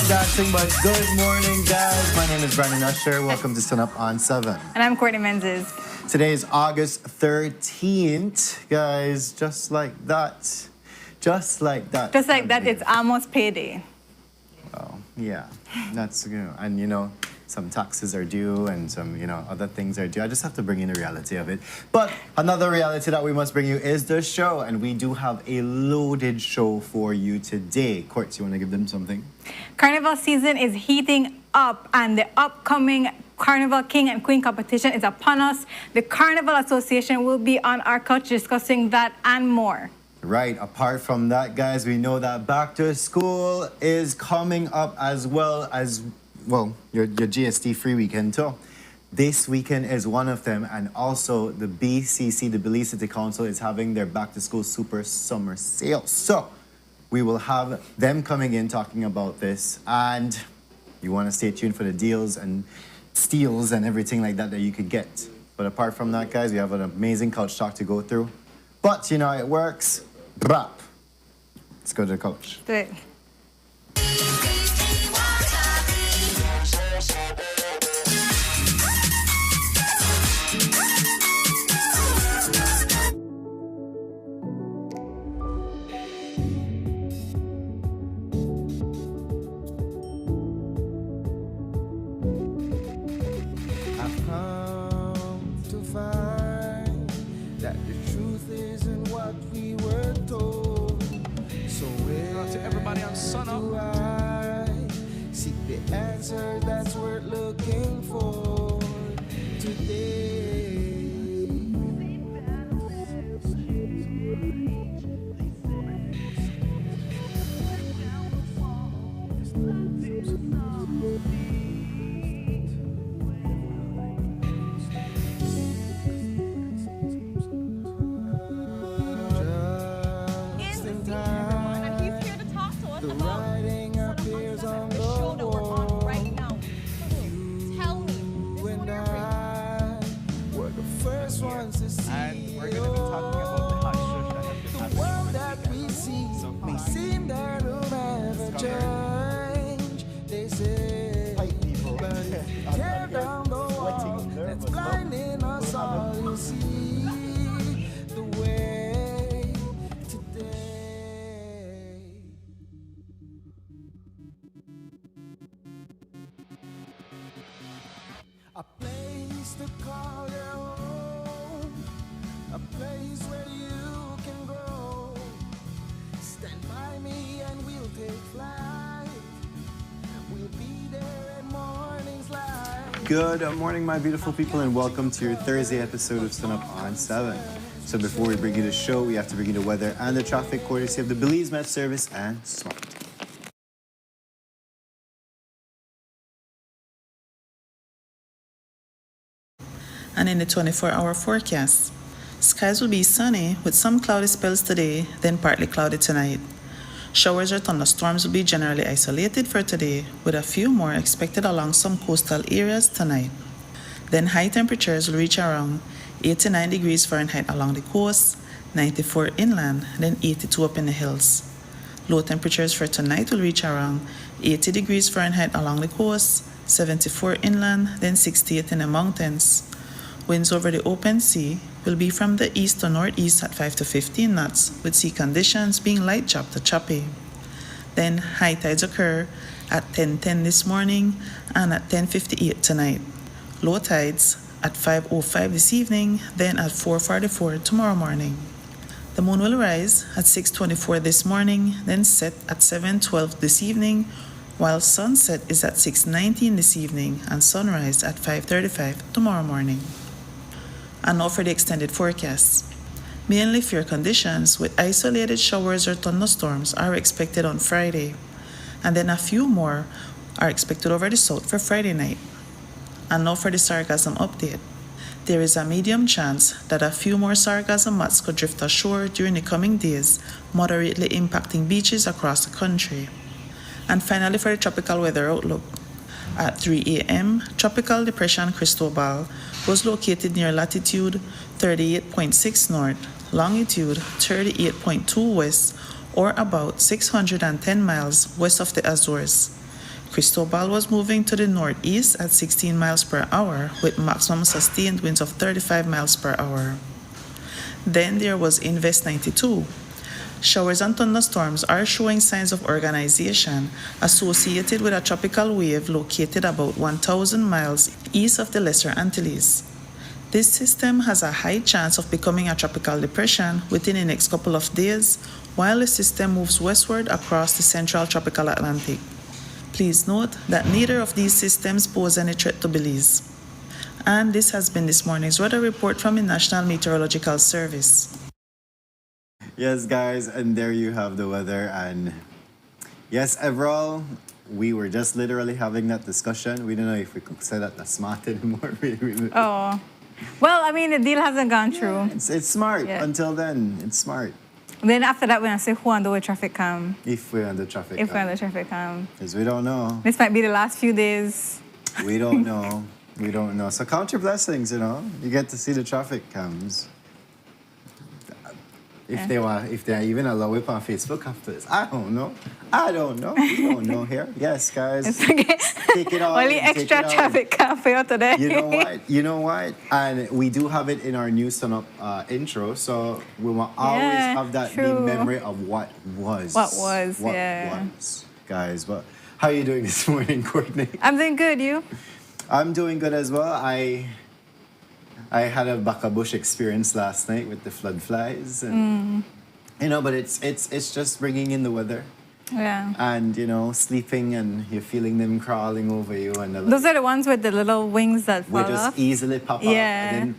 Dancing, but good morning, guys. My name is Brandon Usher. Welcome to Sunup on 7. And I'm Courtney Menzies. Today is August 13th, guys. Just like that. Just like that. Just like that, it's almost payday. Oh, yeah. That's, and some taxes are due and some, other things are due. I just have to bring in the reality of it. But another reality that we must bring you is the show. And we do have a loaded show for you today. Court, you want to give them something? Carnival season is heating up and the upcoming Carnival King and Queen competition is upon us. The Carnival Association will be on our couch discussing that and more. Right. Apart from that, guys, we know that back to school is coming up as well as, your GST free weekend too. This weekend is one of them, and also the BCC, the Belize City Council, is having their back to school super summer sale. So we will have them coming in talking about this, and you want to stay tuned for the deals and steals and everything like that you could get. But apart from that, guys, we have an amazing couch talk to go through. But you know how it works. Brap. Let's go to the couch. Do it. I've come to find that the truth isn't what we were told. So where to everybody on Sunup. do I seek the answer that's worth looking for today? Just in time, And he's here to talk to us the about writing appears on the the show that we're on wall. right now. Tell me, this You one and you're I were the first ones to see. And we're going to be talking about the hush hush that has been The happening world over that the we weekend. see So may far. seem that will never change. They say, but if you tear down the wall that's blinding us all, you'll see the way today. A place to call your home, a place where you can go. Stand by me and we'll take flight. We'll be there at morning's light. Good morning, my beautiful people, and welcome to your Thursday episode of Sunup on 7. So before we bring you the show, we have to bring you the weather and the traffic courtesy of the Belize Met Service and Smart. And in the 24-hour forecast, skies will be sunny with some cloudy spells today, then partly cloudy tonight. Showers or thunderstorms will be generally isolated for today, with a few more expected along some coastal areas tonight. Then high temperatures will reach around 89 degrees Fahrenheit along the coast, 94 inland, then 82 up in the hills. Low temperatures for tonight will reach around 80 degrees Fahrenheit along the coast, 74 inland, then 68 in the mountains. Winds over the open sea will be from the east to northeast at 5 to 15 knots, with sea conditions being light chop to choppy. Then high tides occur at 10:10 this morning and at 10:58 tonight. Low tides at 5:05 this evening, then at 4:44 tomorrow morning. The moon will rise at 6:24 this morning, then set at 7:12 this evening, while sunset is at 6:19 this evening and sunrise at 5:35 tomorrow morning. And now for the extended forecast. Mainly fair conditions with isolated showers or thunderstorms are expected on Friday, and then a few more are expected over the south for Friday night. And now for the sargassum update. There is a medium chance that a few more sargassum mats could drift ashore during the coming days, moderately impacting beaches across the country. And finally for the tropical weather outlook. At 3 a.m., Tropical Depression Cristobal was located near latitude 38.6 north, longitude 38.2 west, or about 610 miles west of the Azores. Cristobal was moving to the northeast at 16 miles per hour with maximum sustained winds of 35 miles per hour. Then there was Invest 92. Showers and thunderstorms are showing signs of organization associated with a tropical wave located about 1,000 miles east of the Lesser Antilles. This system has a high chance of becoming a tropical depression within the next couple of days while the system moves westward across the central tropical Atlantic. Please note that neither of these systems pose any threat to Belize. And this has been this morning's weather report from the National Meteorological Service. Yes, guys, and there you have the weather. And yes, overall, we were just literally having that discussion. We don't know if we could say that that's smart anymore. Oh. Well, I mean, the deal hasn't gone through. It's smart. Yeah. Until then, it's smart. Then after that, we're going to say who on the way traffic come. If we're on the traffic. If we're on the traffic come. Because we don't know. This might be the last few days. We don't know. We don't know. So count your blessings, you know. You get to see the traffic cams. If they even allow it on Facebook after this. I don't know. We don't know here. Yes, guys. It's okay. Take it all. Only take extra it all. traffic come for you today. You know what? And we do have it in our new Sunup intro, so we will always Yeah, have that true. deep memory of what was. What was, What yeah. was. Guys, but how are you doing this morning, Courtney? I'm doing good, you? I'm doing good as well. I had a Bakabush experience last night with the flood flies, and you know, but it's just bringing in the weather, Yeah. and you know, sleeping and you're feeling them crawling over you, and Those are the ones with the little wings that we fall just off. easily pop Yeah. up, and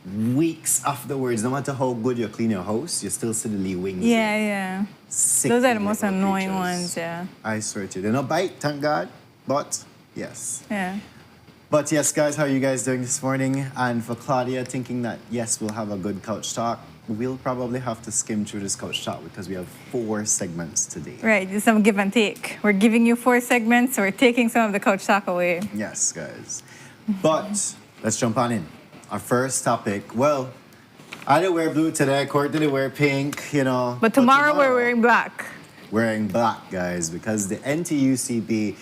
then weeks afterwards, no matter how good you clean your house, you still see the lee wings. Yeah, yeah. Sick Those are the most little annoying creatures. ones, yeah. I swear to you, they don't bite, thank God, but yes. Yeah. But yes, guys, how are you guys doing this morning? And for Claudia, thinking that yes, we'll have a good couch talk, we'll probably have to skim through this couch talk because we have 4 segments today. Right, just some give and take. We're giving you 4 segments, so we're taking some of the couch talk away. Yes, guys. But let's jump on in. Our first topic, well, I didn't wear blue today, Court didn't wear pink, you know. But tomorrow we're wearing black. Wearing black, guys, because the NTUCB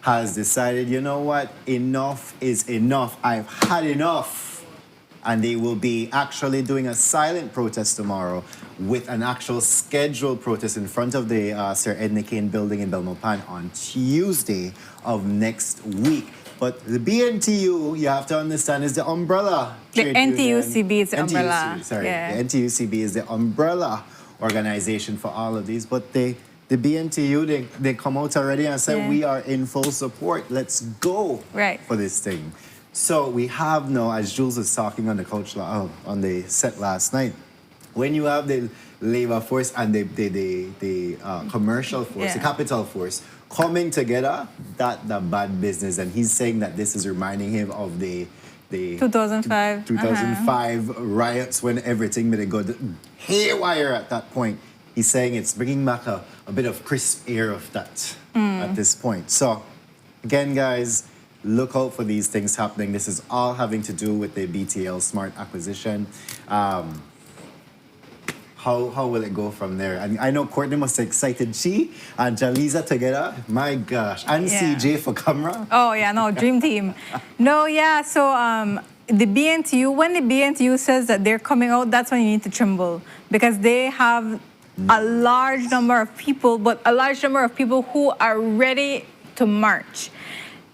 has decided, you know what, enough is enough. I've had enough. And they will be actually doing a silent protest tomorrow with an actual scheduled protest in front of the Sir Edna Kane building in Belmopan on Tuesday of next week. But the BNTU, you have to understand, is the umbrella. The trade union. NTUCB is the umbrella. Sorry, Yeah. the NTUCB is the umbrella organization for all of these. But the BNTU, they come out already and say, Yeah. we are in full support. Let's go Right. for this thing. So we have now, as Jules was talking on the on the set last night, when you have the labor force and the commercial force, the Yeah. capital force coming together, that's the bad business. And he's saying that this is reminding him of the 2005. 2005 riots when everything made it go haywire at that point. He's saying it's bringing back a bit of crisp air of that at this point. So again, guys, look out for these things happening. This is all having to do with the BTL Smart acquisition. How will it go from there? And I know Courtney must be excited. She and Jaliza together, my gosh. And Yeah. CJ for camera. Oh, yeah, no, dream team. No, yeah, so the BNTU, when the BNTU says that they're coming out, that's when you need to tremble because they have a large number of people, but a large number of people who are ready to march.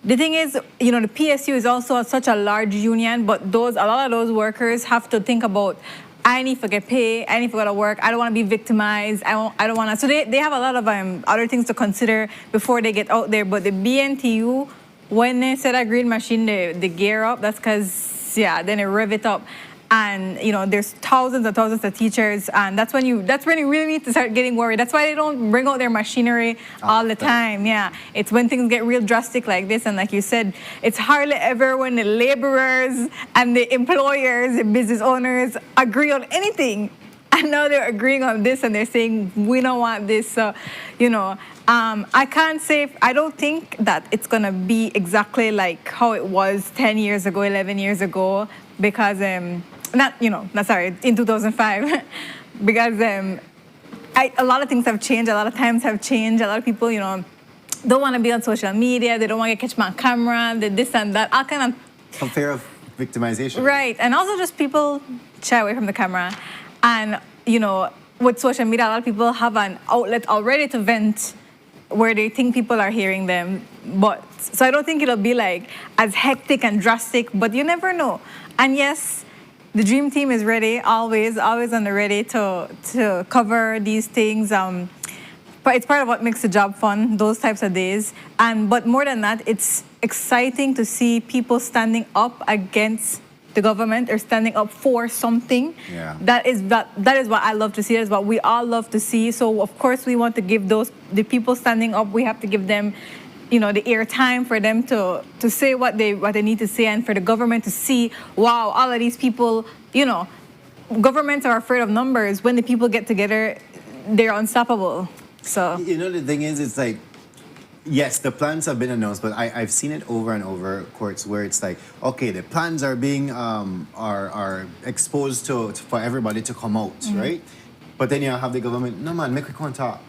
The thing is, you know, the PSU is also such a large union, but a lot of those workers have to think about, I need to get paid, I need to go to work, I don't want to be victimized, I don't want to. So they have a lot of other things to consider before they get out there. But the BNTU, when they said a green machine, they gear up, that's because, yeah, then they rev it up. And, you know, there's thousands and thousands of teachers, and that's when you really need to start getting worried. That's why they don't bring out their machinery all the time, yeah. It's when things get real drastic like this, and like you said, it's hardly ever when the laborers and the employers, the business owners agree on anything. And now they're agreeing on this, and they're saying, we don't want this, you know. I can't say, I don't think that it's going to be exactly like how it was 10 years ago, 11 years ago, because, in 2005, because a lot of things have changed, a lot of times have changed, a lot of people, don't want to be on social media, they don't want to get catch on camera, this and that, all kind of A fear of victimization. right, and also just people shy away from the camera. And, with social media, a lot of people have an outlet already to vent where they think people are hearing them. But, so I don't think it'll be like as hectic and drastic, but you never know. And yes, the dream team is ready, always on the ready to cover these things. But it's part of what makes the job fun, those types of days. But more than that, it's exciting to see people standing up against the government or standing up for something. Yeah. That is what I love to see. That is what we all love to see. So of course we want to give the people standing up, we have to give them, the airtime for them to say what they need to say, and for the government to see, wow, all of these people, governments are afraid of numbers. When the people get together, they're unstoppable. So The thing is, it's like, yes, the plans have been announced, but I've seen it over and over courts where it's like, okay, the plans are being are exposed for everybody to come out, right? But then you have the government, no man, make we go and talk.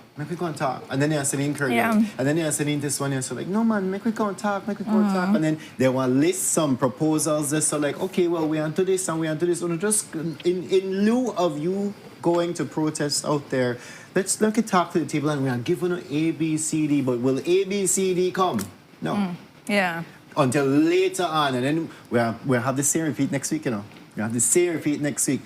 And then you have Celine Curry. Yeah. And then you have Celine this one, and so like, no man, make we go and talk. And then they want to list some proposals. They're so like, okay, well, we want to do this and we want to do this. And just in lieu of you going to protest out there, let's talk to the table and we are giving A, B, C, D, but will A, B, C, D come? No. yeah. Until later on, and then we'll have the same repeat next week, We'll have the same repeat next week.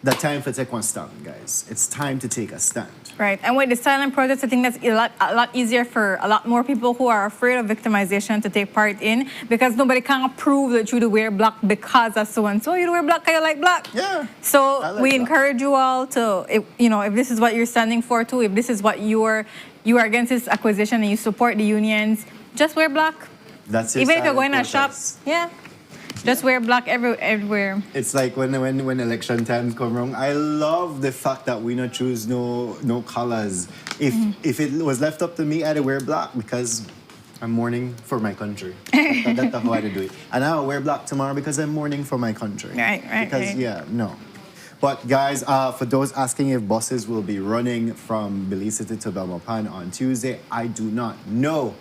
The time for take one stand, guys. It's time to take a stand. Right, and with the silent protest, I think that's a lot easier for a lot more people who are afraid of victimization to take part in, because nobody can prove that you do wear black because of so and so. You do wear black because you like black. Yeah. So I like we that. encourage you all to, if this is what you're standing for too, if this is what you are against this acquisition and you support the unions, just wear black. That's your Even if you're silent going to shop, protest. yeah. Just wear black everywhere. It's like when election times come around, I love the fact that we not choose no colors. If it was left up to me, I'd wear black because I'm mourning for my country. That's how I do it. And I'll wear black tomorrow because I'm mourning for my country. Right. Because no. But guys, for those asking if buses will be running from Belize City to Belmopan on Tuesday, I do not know.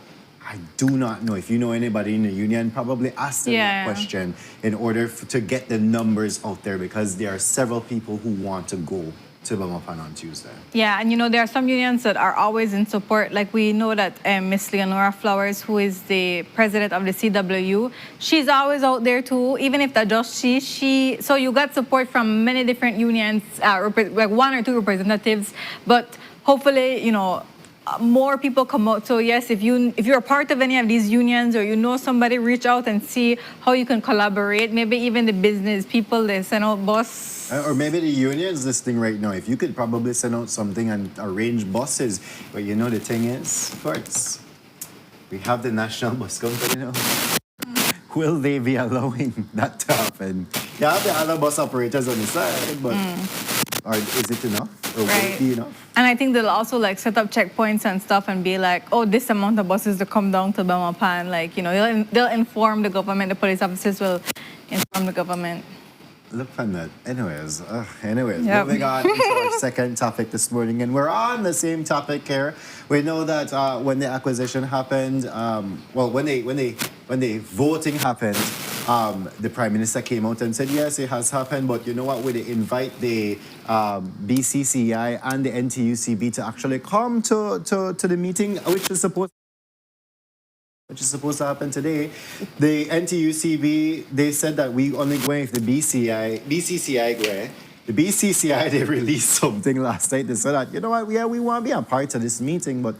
If you know anybody in the union, probably ask them that question in order to get the numbers out there, because there are several people who want to go to Belmopan on Tuesday. Yeah, and there are some unions that are always in support. Like we know that Miss Leonora Flowers, who is the president of the CWU, she's always out there too, even if that's just she. So you got support from many different unions, like one or two representatives, but hopefully, more people come out. So yes, if you're a part of any of these unions, or somebody, reach out and see how you can collaborate. Maybe even the business people, they send out bus. Or maybe the unions listening right now. If you could probably send out something and arrange buses. But the thing is, of course, we have the National Bus Company. Will they be allowing that to happen? You have the other bus operators on the side, but or is it enough? Or will it be enough? And I think they'll also set up checkpoints and stuff and be like, oh, this amount of buses to come down to Belmopan. They'll inform the government. The police officers will inform the government. Look on that. Anyways, Yep. moving on to our second topic this morning, and we're on the same topic here. We know that when the acquisition happened, when the voting happened, the Prime Minister came out and said, yes, it has happened, but you know what? We invite the BCCI and the NTUCB to actually come to the meeting, which is supposed to happen today. The NTUCB, they said that we only going if the BCCI go. The BCCI, they released something last night. They said that, you know what, we want to be a part of this meeting, but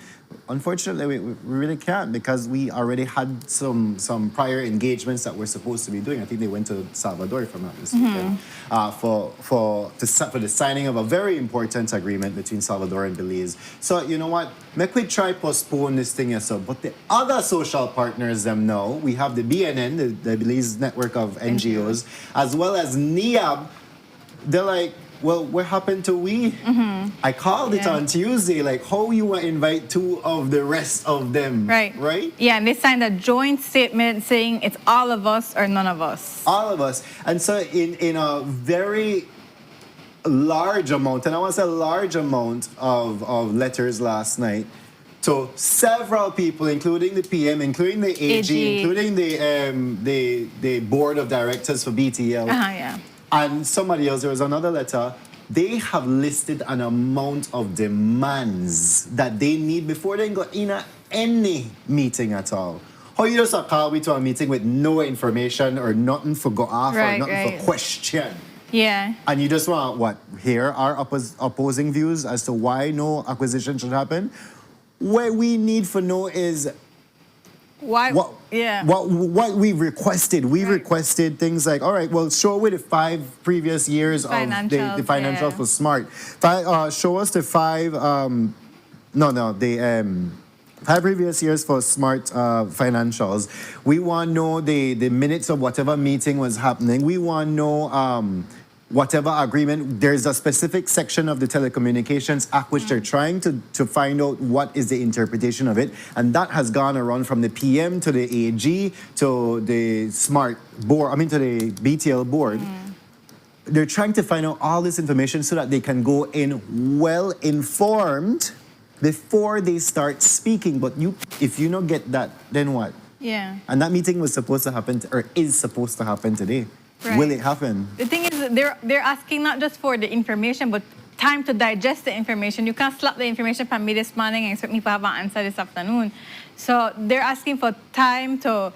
unfortunately, we really can't, because we already had some prior engagements that we're supposed to be doing. I think they went to Salvador, if I'm not mistaken, for the signing of a very important agreement between Salvador and Belize. So, you know what, make we try postpone this thing yourself. But the other social partners, them know, we have the BNN, the Belize network of NGOs, as well as NIAB. They're like, well, what happened to we? I called it Yeah. on Tuesday, like how you want to invite two of the rest of them, Right. Right? Yeah, and they signed a joint statement saying it's all of us or none of us. All of us. And so in a very large amount, and I want to say large amount of letters last night to several people, including the PM, including the AG, AG. including the board of directors for BTL, Yeah. and somebody else. There was another letter. They have listed an amount of demands that they need before they go in any meeting at all. How you just call we to a meeting with no information or nothing for go off or Right, nothing right. for question? Yeah. And you just want what? Hear our opposing views as to why no acquisition should happen? What we need for know is Why? what Yeah. what we requested. We Right. requested things like, all right, well, show with the 5 previous years of the Financials, financials yeah. for Smart. Show us the 5 5 previous years for Smart financials. We want to know the minutes of whatever meeting was happening. We want to know whatever agreement. There's a specific section of the Telecommunications Act which they're trying to find out what is the interpretation of it. And that has gone around from the PM to the AG to the Smart board, to the BTL board. They're trying to find out all this information so that they can go in well informed before they start speaking. But if you don't get that, then what? Yeah. And that meeting was supposed to happen, or is supposed to happen today. Right. Will it happen? The thing is, that they're asking not just for the information, but time to digest the information. You can't slap the information from me this morning and expect me to have an answer this afternoon. So they're asking for time to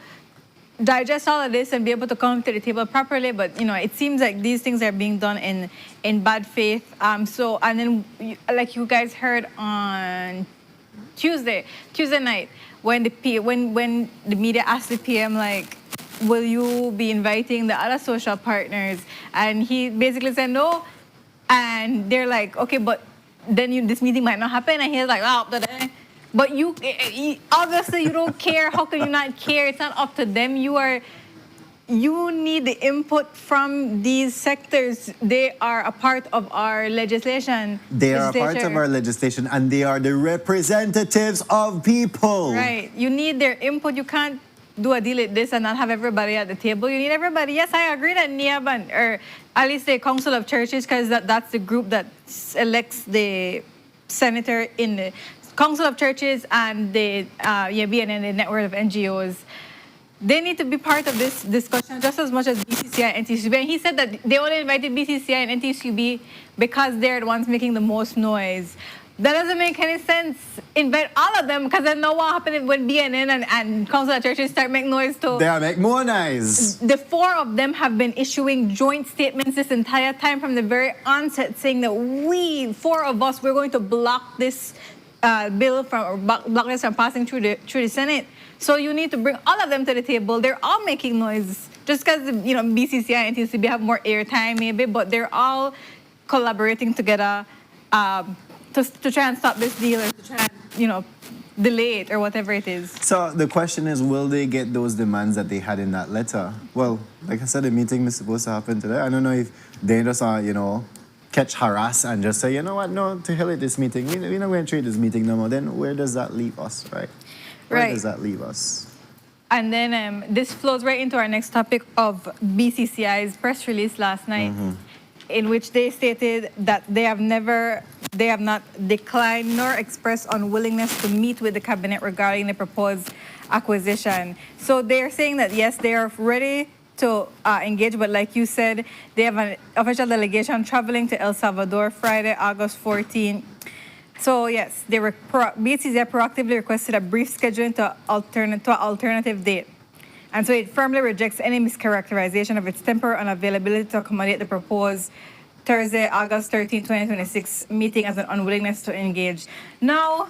digest all of this and be able to come to the table properly. But it seems like these things are being done in bad faith. So and then like you guys heard on Tuesday night when when the media asked the PM like, will you be inviting the other social partners? And he basically said no. And they're like, okay, but then this meeting might not happen. And he's like, oh, but you obviously you don't care. How can you not care? It's not up to them. You need the input from these sectors. They are a part of our legislation. They are a part of our legislation, and they are the representatives of people. Right. You need their input. You can't do a deal like this and not have everybody at the table. You need everybody. Yes, I agree that NIAB or at least the Council of Churches, because that's the group that elects the senator in the Council of Churches and the YAB and the network of NGOs. They need to be part of this discussion just as much as BCCI and NTCB. And he said that they only invited BCCI and NTCB because they're the ones making the most noise. That doesn't make any sense. Invite all of them, because then know what happened when BNN and Council of Churches start making noise too. They are make more noise. The 4 of them have been issuing joint statements this entire time from the very onset, saying that we, 4 of us, we're going to block this bill from block this from passing through the Senate. So you need to bring all of them to the table. They're all making noise. Just because BCCI and TCB have more airtime maybe, but they're all collaborating together to try and stop this deal or to try and delay it or whatever it is. So the question is, will they get those demands that they had in that letter? Well, like I said, the meeting is supposed to happen today. I don't know if they just catch harass and just say, you know what, no, to hell with this meeting. We're not going to treat this meeting no more. Then where does that leave us, right? Where does that leave us? And then this flows right into our next topic of BCCI's press release last night, in which they stated that they have not declined nor expressed unwillingness to meet with the cabinet regarding the proposed acquisition. So they are saying that yes, they are ready to engage, but like you said, they have an official delegation traveling to El Salvador Friday, August 14. So yes, BCCI proactively requested a brief scheduling to an alternative date. And so it firmly rejects any mischaracterization of its temporary unavailability to accommodate the proposed Thursday, August 13, 2026 meeting as an unwillingness to engage. Now,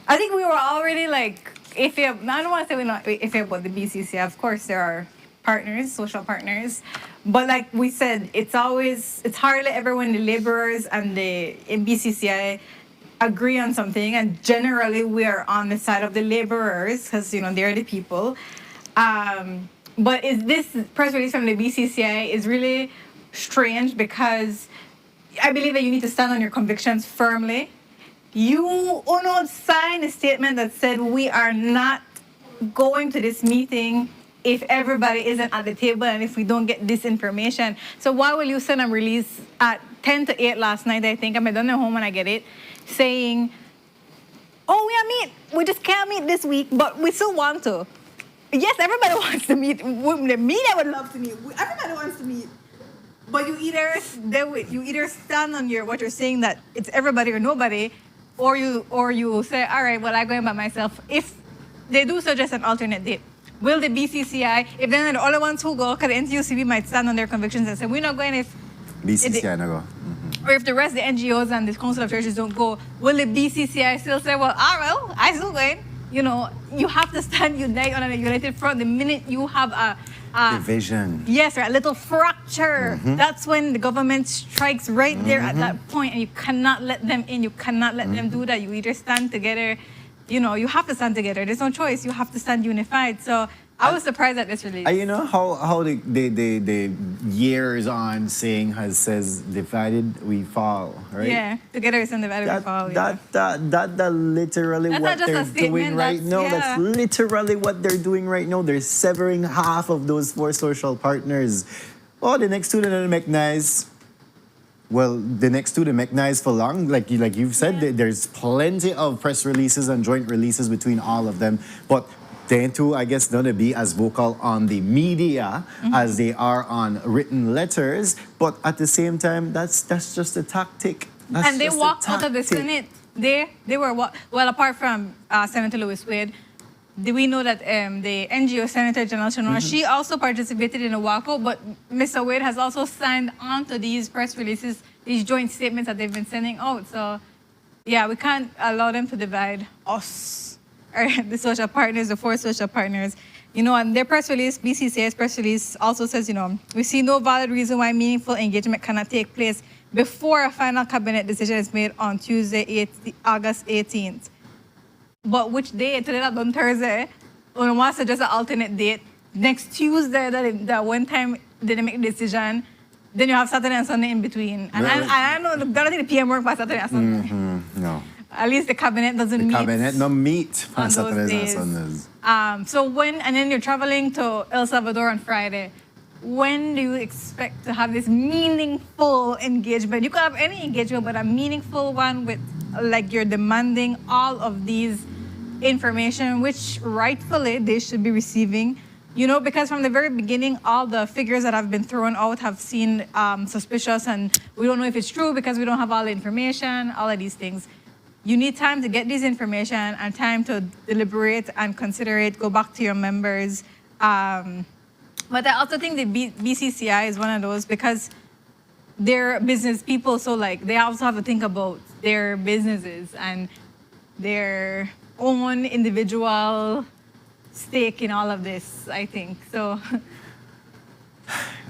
I think we were already iffy. I don't want to say we're not iffy about the BCCI. Of course, there are partners, social partners. But like we said, it's hardly ever when the laborers and the BCCI agree on something, and generally we are on the side of the laborers because they're the people. But this press release from the BCCI is really strange because I believe that you need to stand on your convictions firmly. You Uno signed a statement that said we are not going to this meeting if everybody isn't at the table and if we don't get this information. So why will you send a release at 10 to 8 last night, I think, I'm done at home when I get it, saying, oh, we are meet. We just can't meet this week, but we still want to. Yes, everybody wants to meet. The media would love to meet. Everybody wants to meet. But you either stand on what you're saying that it's everybody or nobody, or you say, all right, well, I'm going by myself. If they do suggest an alternate date, will the BCCI, if they're not the only ones who go, because the NTUCB might stand on their convictions and say, we're not going if... BCCI no go. Or if the rest of the NGOs and the Council of Churches don't go, will the BCCI still say, well, I still going? You know, you have to stand unite on a united front. The minute you have a Division. yes, or a little fracture, that's when the government strikes right there at that point, and you cannot let them in. You cannot let them do that. You either stand together, you know, you have to stand together. There's no choice. You have to stand unified. So I was surprised at this release. You know how the years on saying says divided we fall, right? Yeah, together is divided we fall. That literally That's what not just they're a statement, doing right now. yeah. That's literally what they're doing right now. They're severing half of those 4 social partners. Oh, the next two didn't make nice. Well, the next two, they make nice for long. Like you've said, there's plenty of press releases and joint releases between all of them. But they too, I guess, don't be as vocal on the media as they are on written letters. But at the same time, that's just a tactic. That's And they just a walked out of the tactic. Senate. They were well, apart from Senator Louis Wade, we know that the NGO Senator General Shonora, she also participated in a walkout, but Mr. Wade has also signed on to these press releases, these joint statements that they've been sending out. So, yeah, we can't allow them to divide us, or the social partners, the 4 social partners. You know, and their press release, BCCI's press release also says, you know, we see no valid reason why meaningful engagement cannot take place before a final cabinet decision is made on Tuesday, August 18th. But which day? Today, not on Thursday. When one suggest an alternate date. Next Tuesday, that one time they didn't make a decision. Then you have Saturday and Sunday in between. And I know, I don't think the PM work by Saturday and Sunday. No. At least the cabinet doesn't meet. Cabinet no meet on on those Saturdays and days. Sundays. So and then you're traveling to El Salvador on Friday. When do you expect to have this meaningful engagement? You could have any engagement, but a meaningful one with, like, you're demanding all of these information, which rightfully they should be receiving. You know, because from the very beginning, all the figures that have been thrown out have seemed suspicious, and we don't know if it's true because we don't have all the information, all of these things. You need time to get this information and time to deliberate and consider it, go back to your members. But I also think the BCCI is one of those because they're business people, so like they also have to think about their businesses and their own individual stake in all of this, I think. So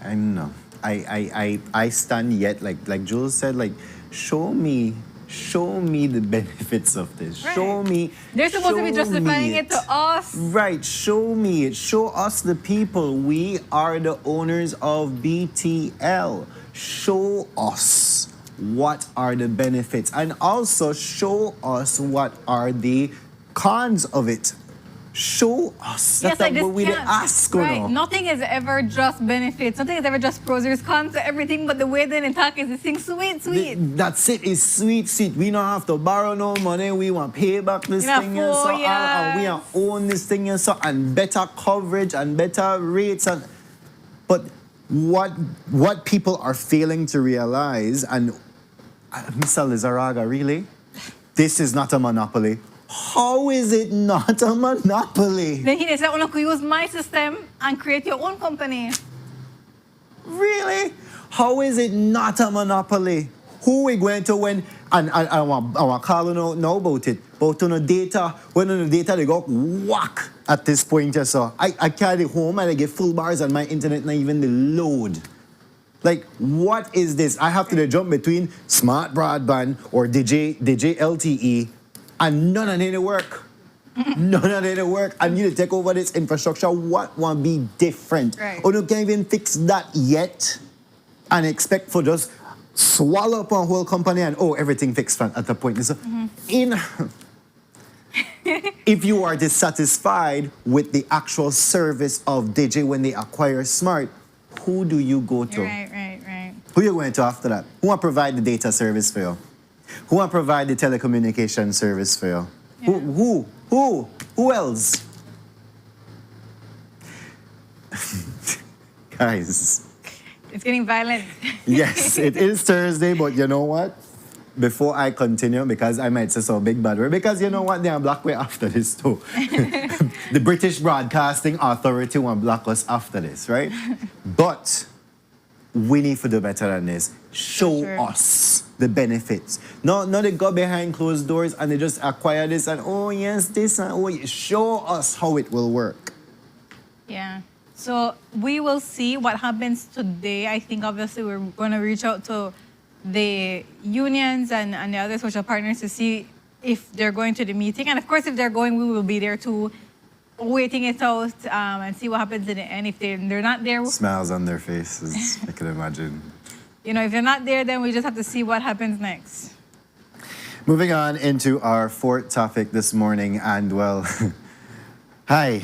I don't know. I stand yet, like Jules said, like show me the benefits of this. Right. Show me. they're supposed to be show justifying me it to us. Right, show me it. Show us the people. We are the owners of BTL. Show us what are the benefits and also show us what are the cons of it. Show us. Yes, That's like what we this ask. right. No? Nothing is ever just benefits. Nothing is ever just pros. There's cons to everything, but the way they attack is this thing sweet. That's it. It's sweet. We don't have to borrow no money. We want pay back this Yeah, thing and so 4 and we years. own this thing and so and better coverage and better rates and but what people are failing to realize and Mr. Lizaraga, really? This is not a monopoly. How is it not a monopoly? Then he said, "Oh, could use my system and create your own company." Really? How is it not a monopoly? Who we going to win? And I want to call you know about it. But on the data, when on the data they go whack at this point. So I carry it home and I get full bars on my internet, not even the load. Like, what is this? I have to jump between smart broadband or DJ LTE, and none of it work. None of it work. I need to take over this infrastructure. What won't be different? Right. Or you can't even fix that yet and expect for just swallow up a whole company and everything fixed at the point. So in if you are dissatisfied with the actual service of DJ when they acquire Smart, who do you go to? Right. Who you going to after that? Who want to provide the data service for you? Who want to provide the telecommunication service for you? Yeah. Who else? Guys, It's getting violent. yes, it is Thursday, but you know what? Before I continue, because I might say so big bad word, because you know what? They are block way after this too. The British Broadcasting Authority want block us after this, right? But we need to do better than this. Show Sure. us the benefits. No, they go behind closed doors and they just acquire this and yes, this and show us how it will work. Yeah. So we will see what happens today. I think obviously we're going to reach out to the unions and the other social partners to see if they're going to the meeting. And of course, if they're going, we will be there too, waiting it out and see what happens in the end. If they're not there, Smiles on their faces, I can imagine. if they're not there, then we just have to see what happens next. Moving on into our fourth topic this morning, and well, hi.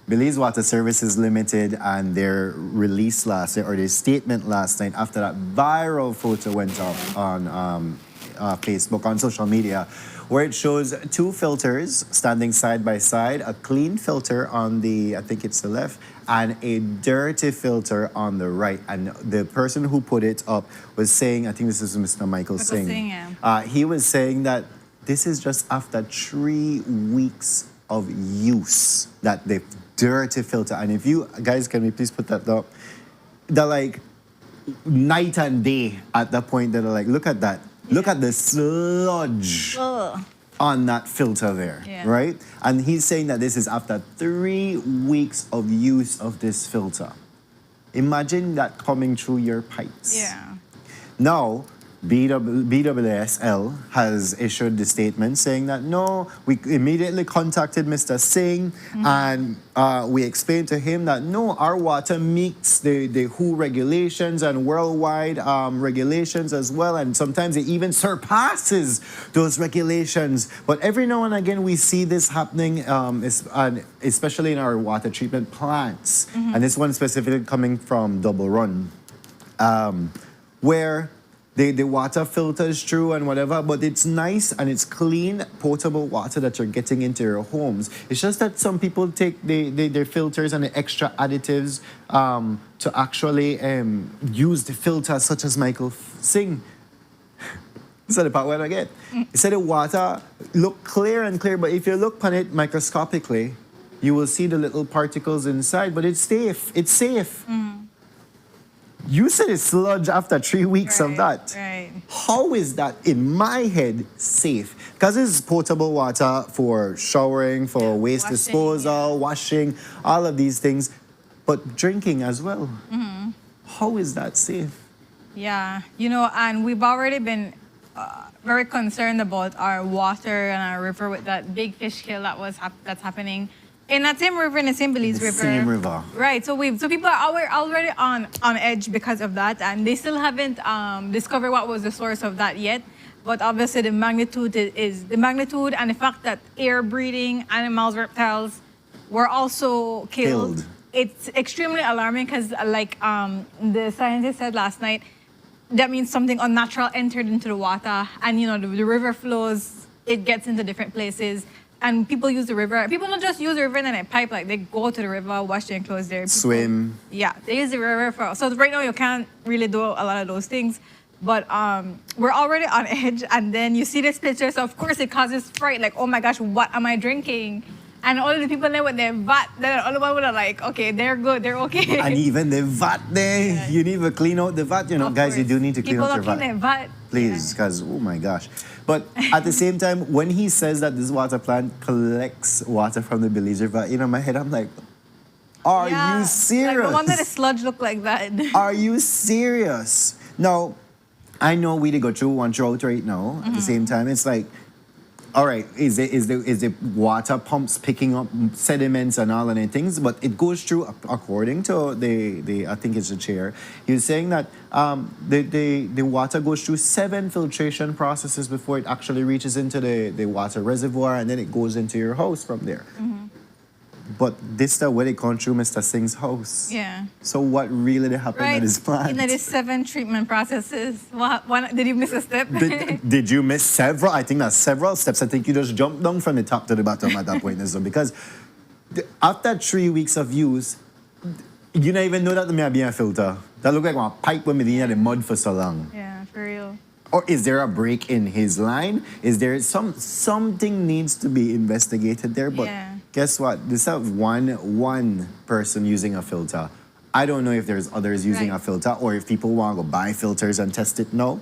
Belize Water Services Limited and their release last night, or their statement last night after that viral photo went up on Facebook, on social media, where it shows two filters standing side by side, a clean filter on the, I think it's the left, and a dirty filter on the right. And the person who put it up was saying, I think this is Mr. Michael Singh. He was saying that this is just after 3 weeks of use that the dirty filter, and if you guys can we please put that up, they're like night and day at the point that are like, look at that, look at the sludge on that filter there, right? And he's saying that this is after 3 weeks of use of this filter. Imagine that coming through your pipes. Yeah. Now, BWSL has issued the statement saying that no, we immediately contacted Mr. Singh and we explained to him that no, our water meets the WHO regulations and worldwide regulations as well, and sometimes it even surpasses those regulations. But every now and again we see this happening, especially in our water treatment plants, and this one specifically coming from Double Run, where the water filters through and whatever, but it's nice and it's clean, potable water that you're getting into your homes. It's just that some people take their filters and the extra additives to actually use the filter, such as Michael Singh. This is the part where I get. He said the water look clear and clear, but if you look on it microscopically, you will see the little particles inside, but it's safe. It's safe. You said it's sludge after 3 weeks of that. Right. How is that, in my head, safe? Because this is potable water for showering, for waste washing, disposal, washing, all of these things, but drinking as well. How is that safe? Yeah, and we've already been very concerned about our water and our river with that big fish kill that's happening in that same river, in the same Belize The River. same river. Right. So people are already on edge because of that, and they still haven't discovered what was the source of that yet. But obviously, the magnitude and the fact that air-breathing animals, reptiles, were also killed. It's extremely alarming because, like the scientist said last night, that means something unnatural entered into the water, and the river flows. It gets into different places. And people use the river. People don't just use the river in a pipe. Like, they go to the river, wash their clothes there. Swim. Yeah, they use the river so right now you can't really do a lot of those things. But we're already on edge, and then you see this picture, so of course it causes fright. Like, oh my gosh, what am I drinking? And all of the people there with their vat, then all of them are like, okay, they're good, they're okay. And even the vat there, you need to clean out the vat. Of Guys, you course. do need to clean People out your don't clean vat. their vat. Please, because, oh my gosh. But at the same time, when he says that this water plant collects water from the Belize River, in my head, I'm like, are you serious? Like, no wonder the sludge look like that. Are you serious? Now, I know we did go through one drought right now. At the same time, it's like, all right, is the water pumps picking up sediments and all of the things, but it goes through according to the I think it's the chair. He was saying that the water goes through 7 filtration processes before it actually reaches into the water reservoir, and then it goes into your house from there. But this is where they come through Mr. Singh's house. Yeah. So what really did happen Right. at his plant? In the 7 treatment processes. Did you miss a step? Did you miss several? I think that's several steps. I think you just jumped down from the top to the bottom at that point, so because after 3 weeks of use, you don't even know that there may be a filter. That look like one pipe when me in the mud for so long. Yeah, for real. Or is there a break in his line? Is there something needs to be investigated there? But Yeah. guess what? This is one person using a filter. I don't know if there's others using Right. a filter or if people want to go buy filters and test it. No.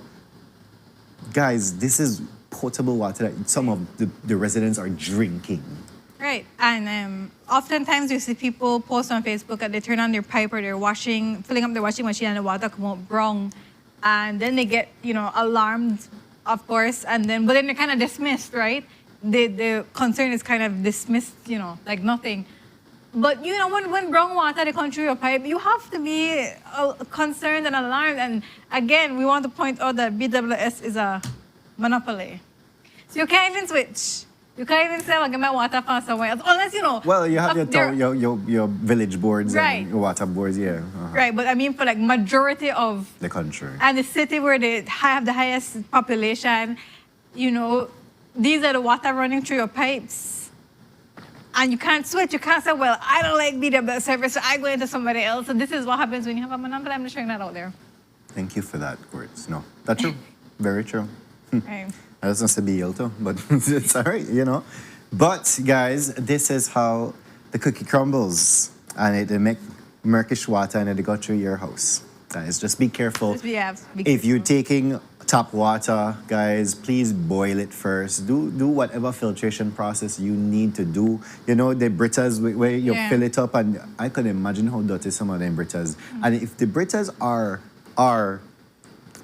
Guys, this is potable water that some of the residents are drinking. Right. And oftentimes you see people post on Facebook that they turn on their pipe or they're filling up their washing machine and the water come out wrong. And then they get, alarmed, of course, but then they're kind of dismissed, right? The concern is kind of dismissed, like nothing. But, when brown water they come through your pipe, you have to be concerned and alarmed. And again, we want to point out that BWS is a monopoly. So you can't even switch. You can't even say, I'll get my water from somewhere else. Unless, Well, you have they're- your village boards Right. and your water boards, yeah. Uh-huh. Right, but I mean for like majority of The country. and the city where they have the highest population, these are the water running through your pipes. And you can't switch. You can't say, well, I don't like BW service, so I go into somebody else. So this is what happens when you have a monopoly. I'm just showing that out there. Thank you for that, words. No, that's true. Very true. Right. I was supposed to be ill too, but it's all right, But guys, this is how the cookie crumbles, and it make murkish water, and it go through your house. Guys, just be careful. Just be If you're careful. taking tap water, guys, please boil it first. Do whatever filtration process you need to do. The Britas where you Yeah. fill it up, and I can imagine how dirty some of them Britas. And if the Britas are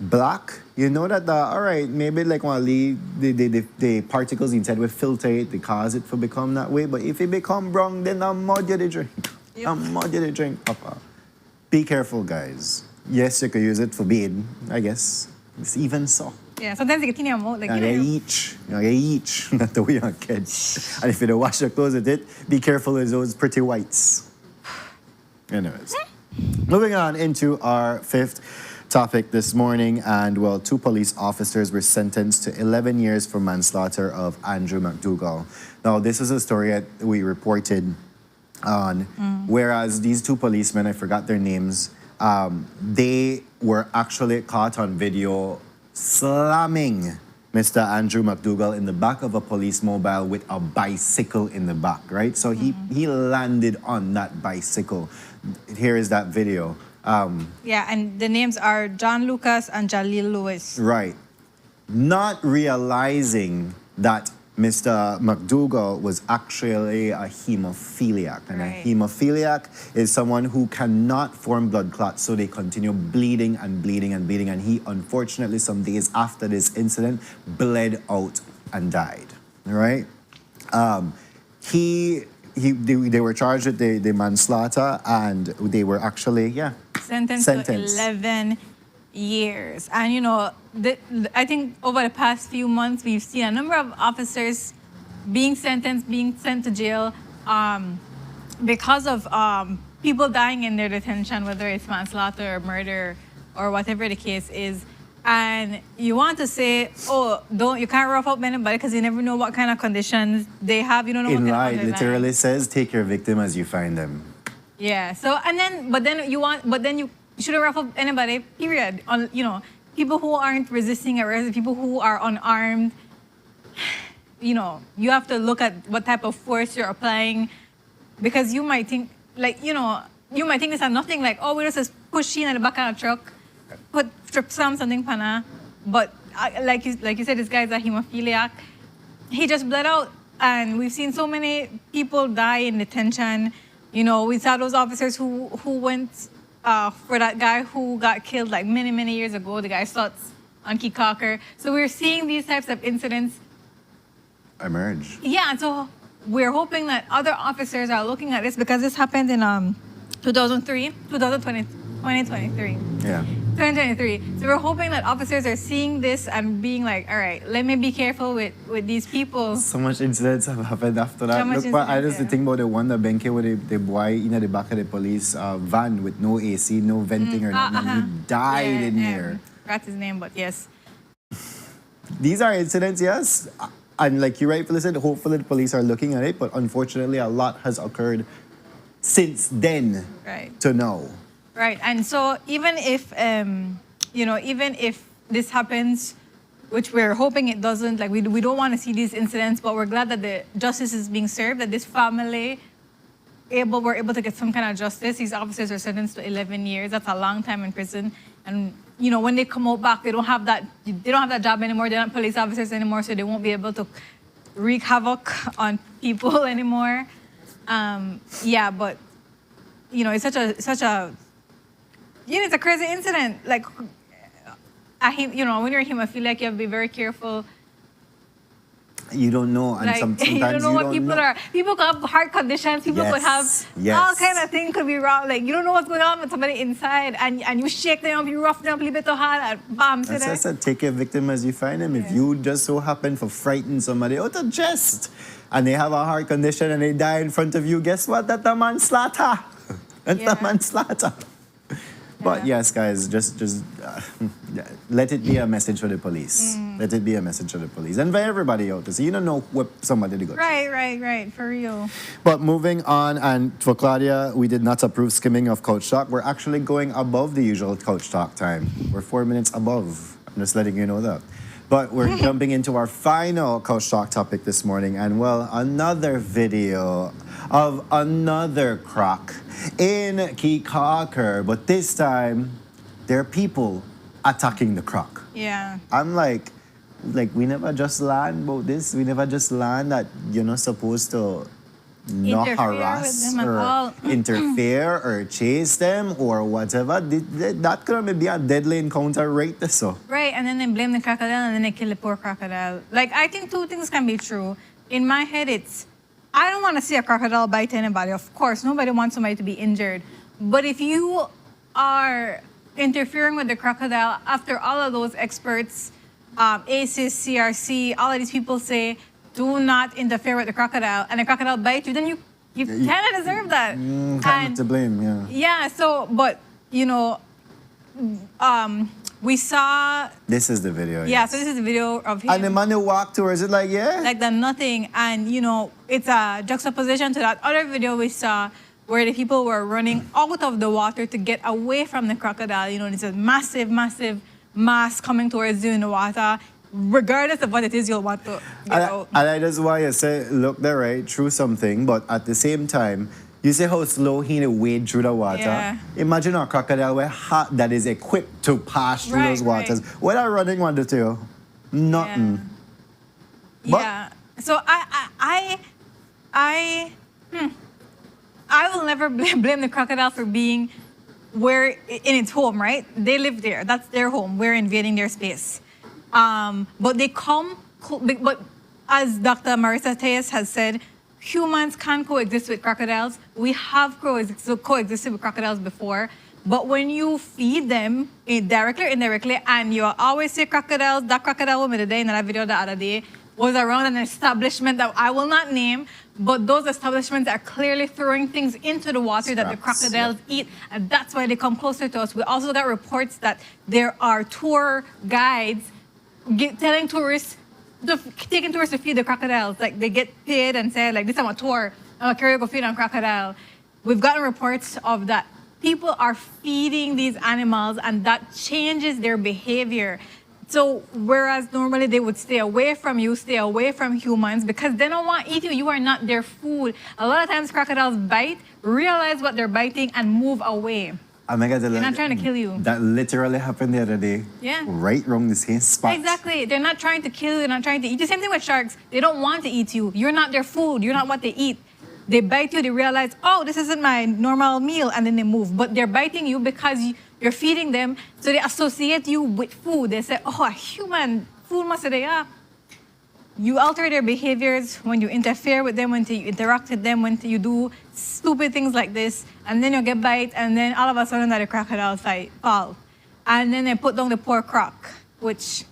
black, you know that all right, maybe like one the particles inside will filter it, they cause it to become that way. But if it become brown, then I'm mud you the drink. Yep. I'm mud you the drink, Papa. Be careful, guys. Yes, you could use it for bathe, I guess. It's even so. Yeah, sometimes you get in your mouth. Like, You each. Not the way you catch. And if you don't wash your clothes with it, be careful with those pretty whites. Anyways, moving on into our 5th topic this morning, and 2 police officers were sentenced to 11 years for manslaughter of Andrew McDougall. Now, this is a story that we reported on, whereas these 2 policemen, I forgot their names, they were actually caught on video slamming Mr. Andrew McDougall in the back of a police mobile with a bicycle in the back, right? So he landed on that bicycle. Here is that video. yeah, and the names are John Lucas and Jalil Lewis. Right. Not realizing that Mr. McDougall was actually a hemophiliac. And Right. a hemophiliac is someone who cannot form blood clots, so they continue bleeding and bleeding and bleeding. And he, unfortunately, some days after this incident, bled out and died. All right? They were charged with the manslaughter, and they were actually, Sentenced to 11 years. And, I think over the past few months, we've seen a number of officers being sent to jail because of people dying in their detention, whether it's manslaughter or murder or whatever the case is. And you want to say, you can't rough up anybody because you never know what kind of conditions they have. You don't know In what law, kind it of conditions. literally says, take your victim as you find them. Yeah. So but then you shouldn't rough up anybody. Period. People who aren't resisting arrest, people who are unarmed. You have to look at what type of force you're applying, because you might think this is nothing. Like, we just push in the back of a truck, strip something pana. But like you said, this guy's a hemophiliac. He just bled out, and we've seen so many people die in detention. We saw those officers who went for that guy who got killed like many, many years ago, the guy Stutz on Key Cocker. So we're seeing these types of incidents emerge. Yeah, and so we're hoping that other officers are looking at this because this happened in 2023. Yeah. 2023. So we're hoping that officers are seeing this and being like, all right, let me be careful with these people. So much incidents have happened after that. So much Look, but I incidents, just yeah. think about the one that Benke with the boy in the back of the police van with no AC, no venting or nothing. He died in there. Forgot his name, but yes. These are incidents, yes. And like you rightfully said, hopefully the police are looking at it, but unfortunately a lot has occurred since then Right. to now. Right. And so even if even if this happens, which we're hoping it doesn't, like we don't want to see these incidents, but we're glad that the justice is being served, that this family were able to get some kind of justice. These officers are sentenced to 11 years. That's a long time in prison. And when they come out back, they don't have that job anymore. They're not police officers anymore, so they won't be able to wreak havoc on people anymore. Yeah, but it's such a it's a crazy incident. Like when you're him, I feel like you have to be very careful. You don't know, and Like sometimes you don't know what people know. are. People could have heart conditions. People could have Yes. all kind of things could be wrong. Like you don't know what's going on with somebody inside, and you shake them up, you rough them up a little bit too hard, and bam, That's why I said, take your victim as you find him. If you just so happen to frighten somebody out of chest, and they have a heart condition and they die in front of you, guess what? That's a manslaughter. That's a manslaughter. But yes, guys, just let it be a message for the police. Let it be a message for the police and for everybody out there. So you don't know what somebody to go. Right, for real. But moving on, and for Claudia, we did not approve skimming of Coach Talk. We're actually going above the usual Coach Talk time. We're 4 minutes above. I'm just letting you know that. But we're jumping into our final Coach Talk topic this morning. And well, another video of another croc in Kekaker. But this time, there are people attacking the croc. Yeah. I'm like we never just learned about this. We never just learned that you're not supposed to not Interfere with harass them at or all. interfere or chase them or whatever. That could be a deadly encounter right there. So. Right, and then they blame the crocodile and then they kill the poor crocodile. Like, I think two things can be true. In my head, I don't want to see a crocodile bite anybody. Of course, nobody wants somebody to be injured. But if you are interfering with the crocodile, after all of those experts, ACES, CRC, all of these people say, do not interfere with the crocodile, and the crocodile bites you, then you kind of deserve that. Kind of to blame, yeah. Yeah, so, but, we saw... This is the video. Yeah, yes. so this is a video of him. And the man who walked towards it like, yeah? Like the nothing. And, it's a juxtaposition to that other video we saw where the people were running out of the water to get away from the crocodile. It's a massive, massive mass coming towards you in the water. Regardless of what it is, you'll want to get out. And I just want you to say, look, they're right, through something, but at the same time, you see how slow he wade through the water? Yeah. Imagine a crocodile that is equipped to pass through those waters. Right. What are running want to do? Nothing. But- Yeah. So I will never blame the crocodile for being in its home, right? They live there. That's their home. We're invading their space. But they but as Dr. Marissa Tejas has said, humans can coexist with crocodiles. We have coexisted with crocodiles before. But when you feed them directly or indirectly, and you always say crocodiles, that crocodile woman today in that video the other day was around an establishment that I will not name, but those establishments are clearly throwing things into the water that the crocodiles eat, and that's why they come closer to us. We also got reports that there are tour guides taking tourists to feed the crocodiles. Like, they get paid and say, like, this is a tour, I'm gonna carry you go feed on crocodile. We've gotten reports of that. People are feeding these animals, and that changes their behavior. So whereas normally they would stay away from you, stay away from humans, because they don't want to eat you. You are not their food. A lot of times crocodiles bite, realize what they're biting, and move away. Oh my God, They're not trying to kill you. That literally happened the other day. Yeah. Right around the same spot. Exactly. They're not trying to kill you. They're not trying to eat you. Same thing with sharks. They don't want to eat you. You're not their food. You're not what they eat. They bite you. They realize, oh, this isn't my normal meal, and then they move. But they're biting you because you're feeding them, so they associate you with food. They say, oh, a human food must say, yeah. you alter their behaviors when you interfere with them, when you interact with them, when you do stupid things like this, and then you get bite, and then all of a sudden that the crocodile fall. And then they put down the poor croc, which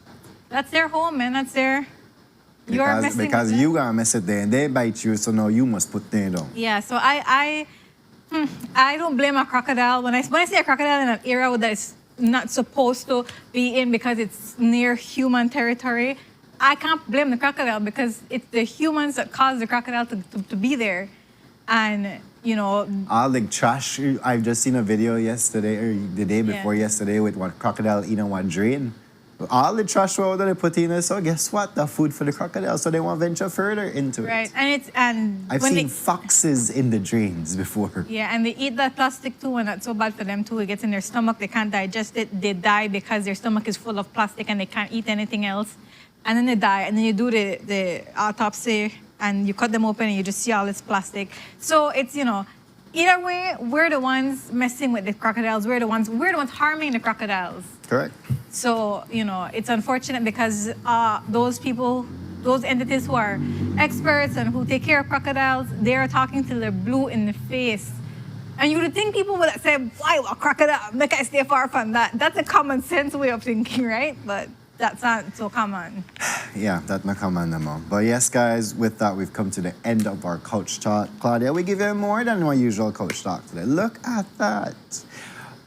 that's their home, man. That's their. You're messing Because with you them. gonna mess it there and they bite you, so now you must put them down. Yeah, so I don't blame a crocodile. When I see a crocodile in an area that is not supposed to be in because it's near human territory, I can't blame the crocodile because it's the humans that caused the crocodile to be there. And, you know, All the trash, I've just seen a video yesterday, or the day before yesterday, with one crocodile eating one drain. All the trash that they put in there, so guess what? The food for the crocodile, so they won't venture further into it. right. And I've when seen foxes in the drains before. yeah, and they eat that plastic too, and that's so bad for them too. It gets in their stomach, they can't digest it. They die because their stomach is full of plastic and they can't eat anything else. And then they die, and then you do the autopsy, and you cut them open, and you just see all this plastic. So it's, you know, either way, we're the ones messing with the crocodiles. We're the ones harming the crocodiles. Correct. So, you know, it's unfortunate because those people, those entities who are experts and who take care of crocodiles, they are talking till they're blue in the face. And you would think people would say, why a crocodile? Make I stay far from that. That's a common sense way of thinking, right? But that's not so common. Yeah, that's not common no more. But yes, guys, with that, we've come to the end of our coach talk. Claudia, we give you more than our usual coach talk today. Look at that.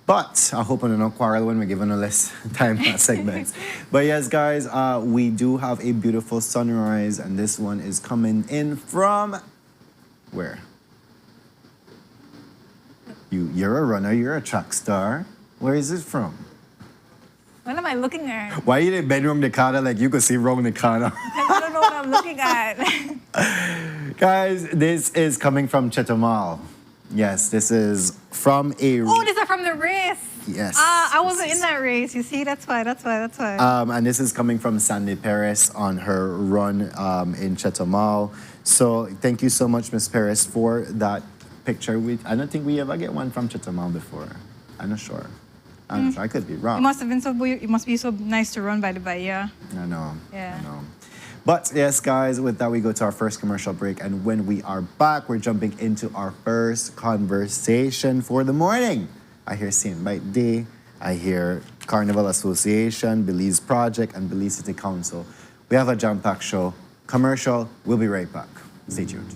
But I hope I don't quarrel when we're giving a less time segments. But yes, guys, we do have a beautiful sunrise, and this one is coming in from where? You're a runner, you're a track star. Where is it from? What am I looking at? Why you in the bedroom Nikata like you could see wrong Nikata? I don't know what I'm looking at. Guys, this is coming from Chetamal. Yes, this is from a... Oh, these are from the race. Yes. I wasn't in that race. You see, that's why. And this is coming from Sandy Perez on her run in Chetamal. So thank you so much, Miss Perez, for that picture. I don't think we ever get one from Chetamal before. I'm not sure. I could be wrong. It must have been so weird. It must be so nice to run by the bay, yeah. I know. Yeah. I know. But yes, guys, with that, we go to our first commercial break. And when we are back, we're jumping into our first conversation for the morning. I hear St. Bite Day. I hear Carnival Association, Belize Project, and Belize City Council. We have a jam-packed show. Commercial. We'll be right back. Stay tuned.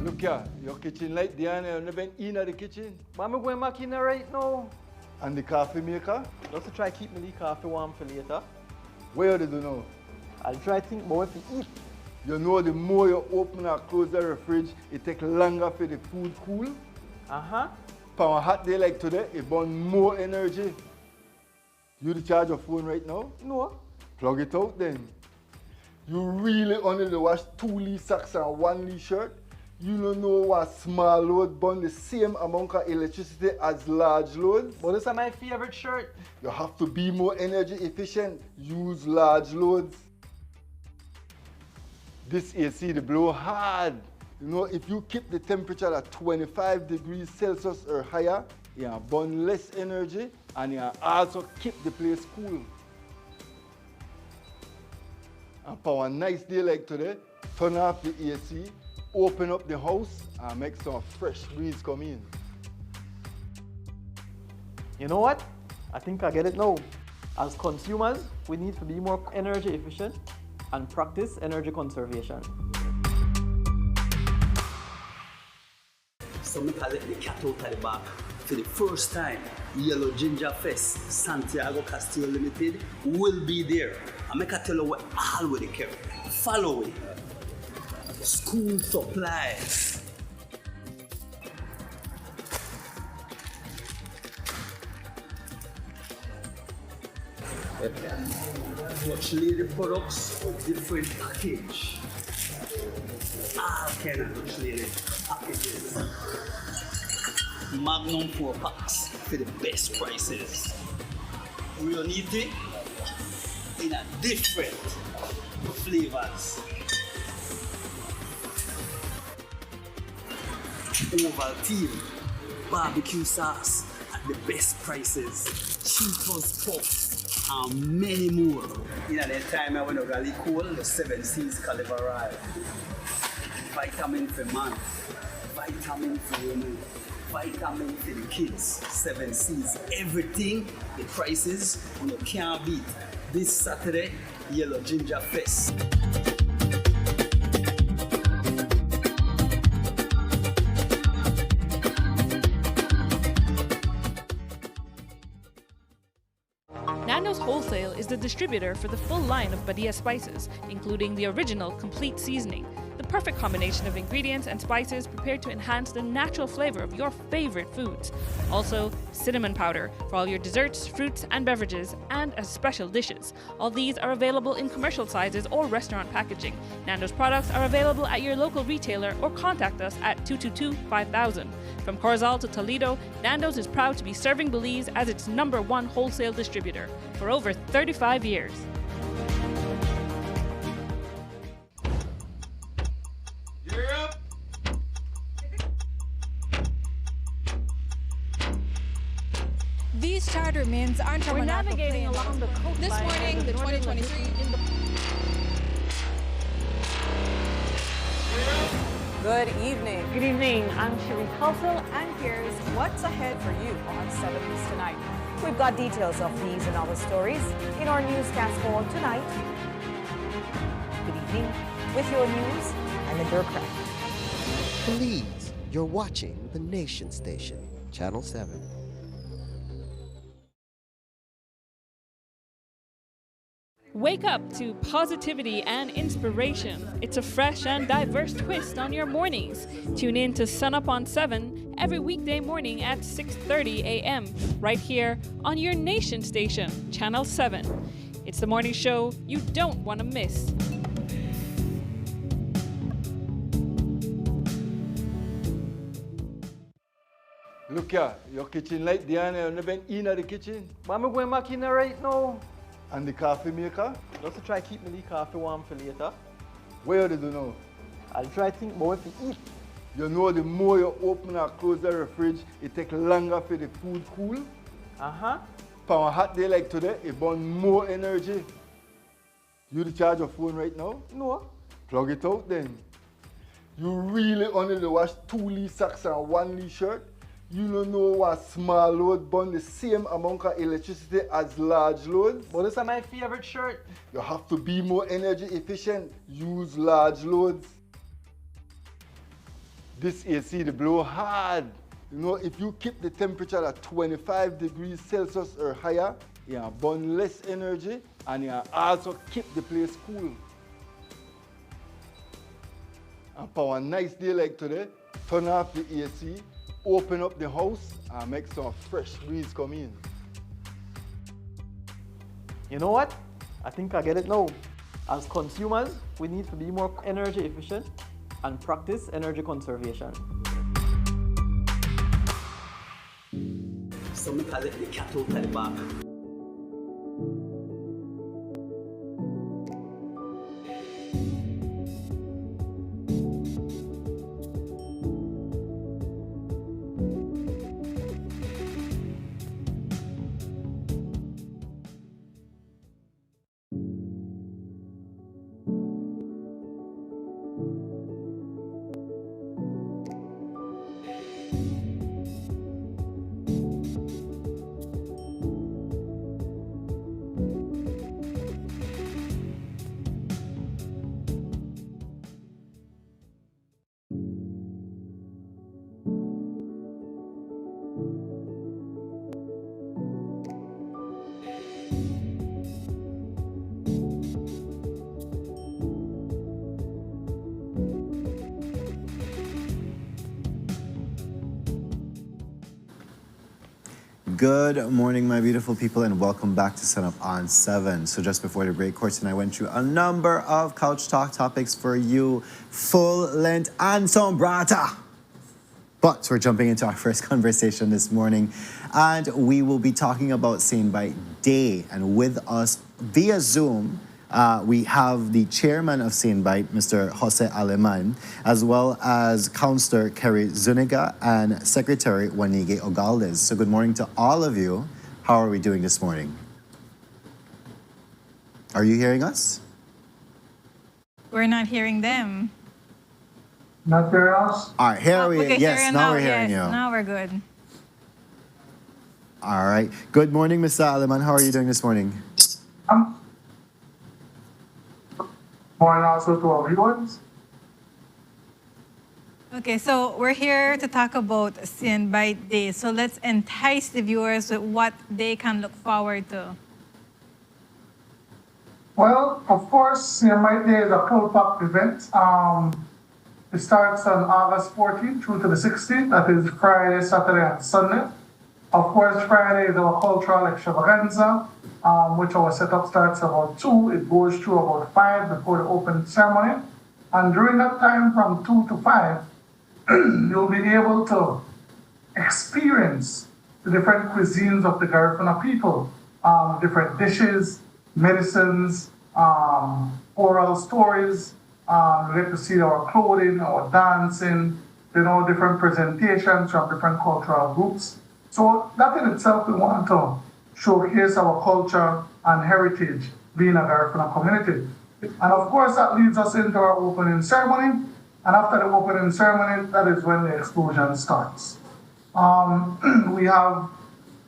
Look here, your kitchen light there and you never in the kitchen. But I'm going back in there right now. And the coffee maker, Just to try keep my coffee warm for later. where do you know? I'll try to think about what to eat. You know the more you open and close the fridge, it takes longer for the food cool. Uh-huh. For a hot day like today, it burns more energy. You charge your phone right now? No. Plug it out then. You really only to wash 2 Lee socks and 1 Lee shirt? You don't know what small load burn the same amount of electricity as large loads? But this is my favorite shirt. You have to be more energy efficient. Use large loads. This AC, they blow hard. You know, if you keep the temperature at 25 degrees Celsius or higher, you burn less energy and you also keep the place cool. And for a nice day like today, turn off the AC, open up the house and make some fresh breeze come in. You know what? I think I get it now. As consumers, we need to be more energy efficient. and practice energy conservation. So me call it the cat out of the bag. For the first time, Yellow Ginger Fest, Santiago Castillo Limited will be there. I make a tell you what all with the care. Follow it. School supplies. Watch lady products with different package. All kind of Dutch lady packages. Magnum 4 packs for the best prices. Real nitty in a different flavors. Ovaltine barbecue sauce at the best prices. Cheetos puffs and many more. In that time I went to Gally Cool, the 7 Seas Caliveral. Vitamin for man, vitamin for women, vitamin for the kids, 7 Seas, everything, the prices you can't beat. This Saturday, Yellow Ginger Fest. Nando's Wholesale is the distributor for the full line of Badia spices, including the original complete seasoning, the perfect combination of ingredients and spices prepared to enhance the natural flavor of your favorite foods. Also, cinnamon powder for all your desserts, fruits, and beverages, and as special dishes. All these are available in commercial sizes or restaurant packaging. Nando's products are available at your local retailer or contact us at 222-5000. From Corozal to Toledo, Nando's is proud to be serving Belize as its #1 wholesale distributor for over 35 years. These charter means aren't We're navigating along the coastline. This morning, the 2023 Good evening. Good evening, I'm Shirley Halsell. And here's what's ahead for you on 7 News tonight. We've got details of these and other stories in our newscast for tonight. Good evening. With your news, I'm Indra Craft. Belize, you're watching the Nation Station, Channel 7. Wake up to positivity and inspiration. It's a fresh and diverse twist on your mornings. Tune in to Sunup on 7 every weekday morning at 6:30 a.m. right here on your Nation Station, Channel 7. It's the morning show you don't want to miss. Look here, your kitchen light, Diana, you never been in the kitchen. But I'm going back in there right now. And the coffee maker, Just to try keep my coffee warm for later. where do you know? I'll try think more if you eat. You know the more you open and close the fridge, it takes longer for the food cool. Uh-huh. For a hot day like today, it burns more energy. You charge your phone right now? No. Plug it out then. You really only to wash 2 Lee socks and 1 Lee shirt? You don't know what small load burn the same amount of electricity as large loads? But this is my favorite shirt. You have to be more energy efficient. Use large loads. This AC they blow hard. You know, if you keep the temperature at 25 degrees Celsius or higher, you burn less energy and you also keep the place cool. And for a nice day like today, turn off the AC, open up the house and make some fresh breeze come in. You know what? I think I get it now. As consumers, we need to be more energy efficient and practice energy conservation. So me call it the cat out of the bag. Good morning, my beautiful people, and welcome back to Sunup on 7. So just before the break, Courtney and I went through a number of couch talk topics for you, full length and some brata. But we're jumping into our first conversation this morning, and we will be talking about St. Bite Day. And with us via Zoom, we have the chairman of St. Bite, Mr. Jose Aleman, as well as Councillor Kerry Zuniga and Secretary Wanige Ogaldes. So good morning to all of you. How are we doing this morning? Are you hearing us? We're not hearing them. Not hearing us? All right, here We can yes, hear you now we're hearing yes. you. Now we're good. All right. Good morning, Mr. Aleman. How are you doing this morning? Morning also to our viewers. Okay, so we're here to talk about St. Bite Day. So let's entice the viewers with what they can look forward to. Well, of course, St. Bite Day is a full-packed event. It starts on August 14th through to the 16th. That is Friday, Saturday, and Sunday. Of course, Friday is our cultural extravaganza, which our setup starts about 2. It goes through about 5 before the opening ceremony. And during that time, from 2 to 5, you'll be able to experience the different cuisines of the Garifuna people, different dishes, medicines, oral stories. You get to see our clothing, our dancing, different presentations from different cultural groups. So that in itself, we want to showcase our culture and heritage being a Garifuna community. And of course, that leads us into our opening ceremony. And after the opening ceremony, that is when the explosion starts. We have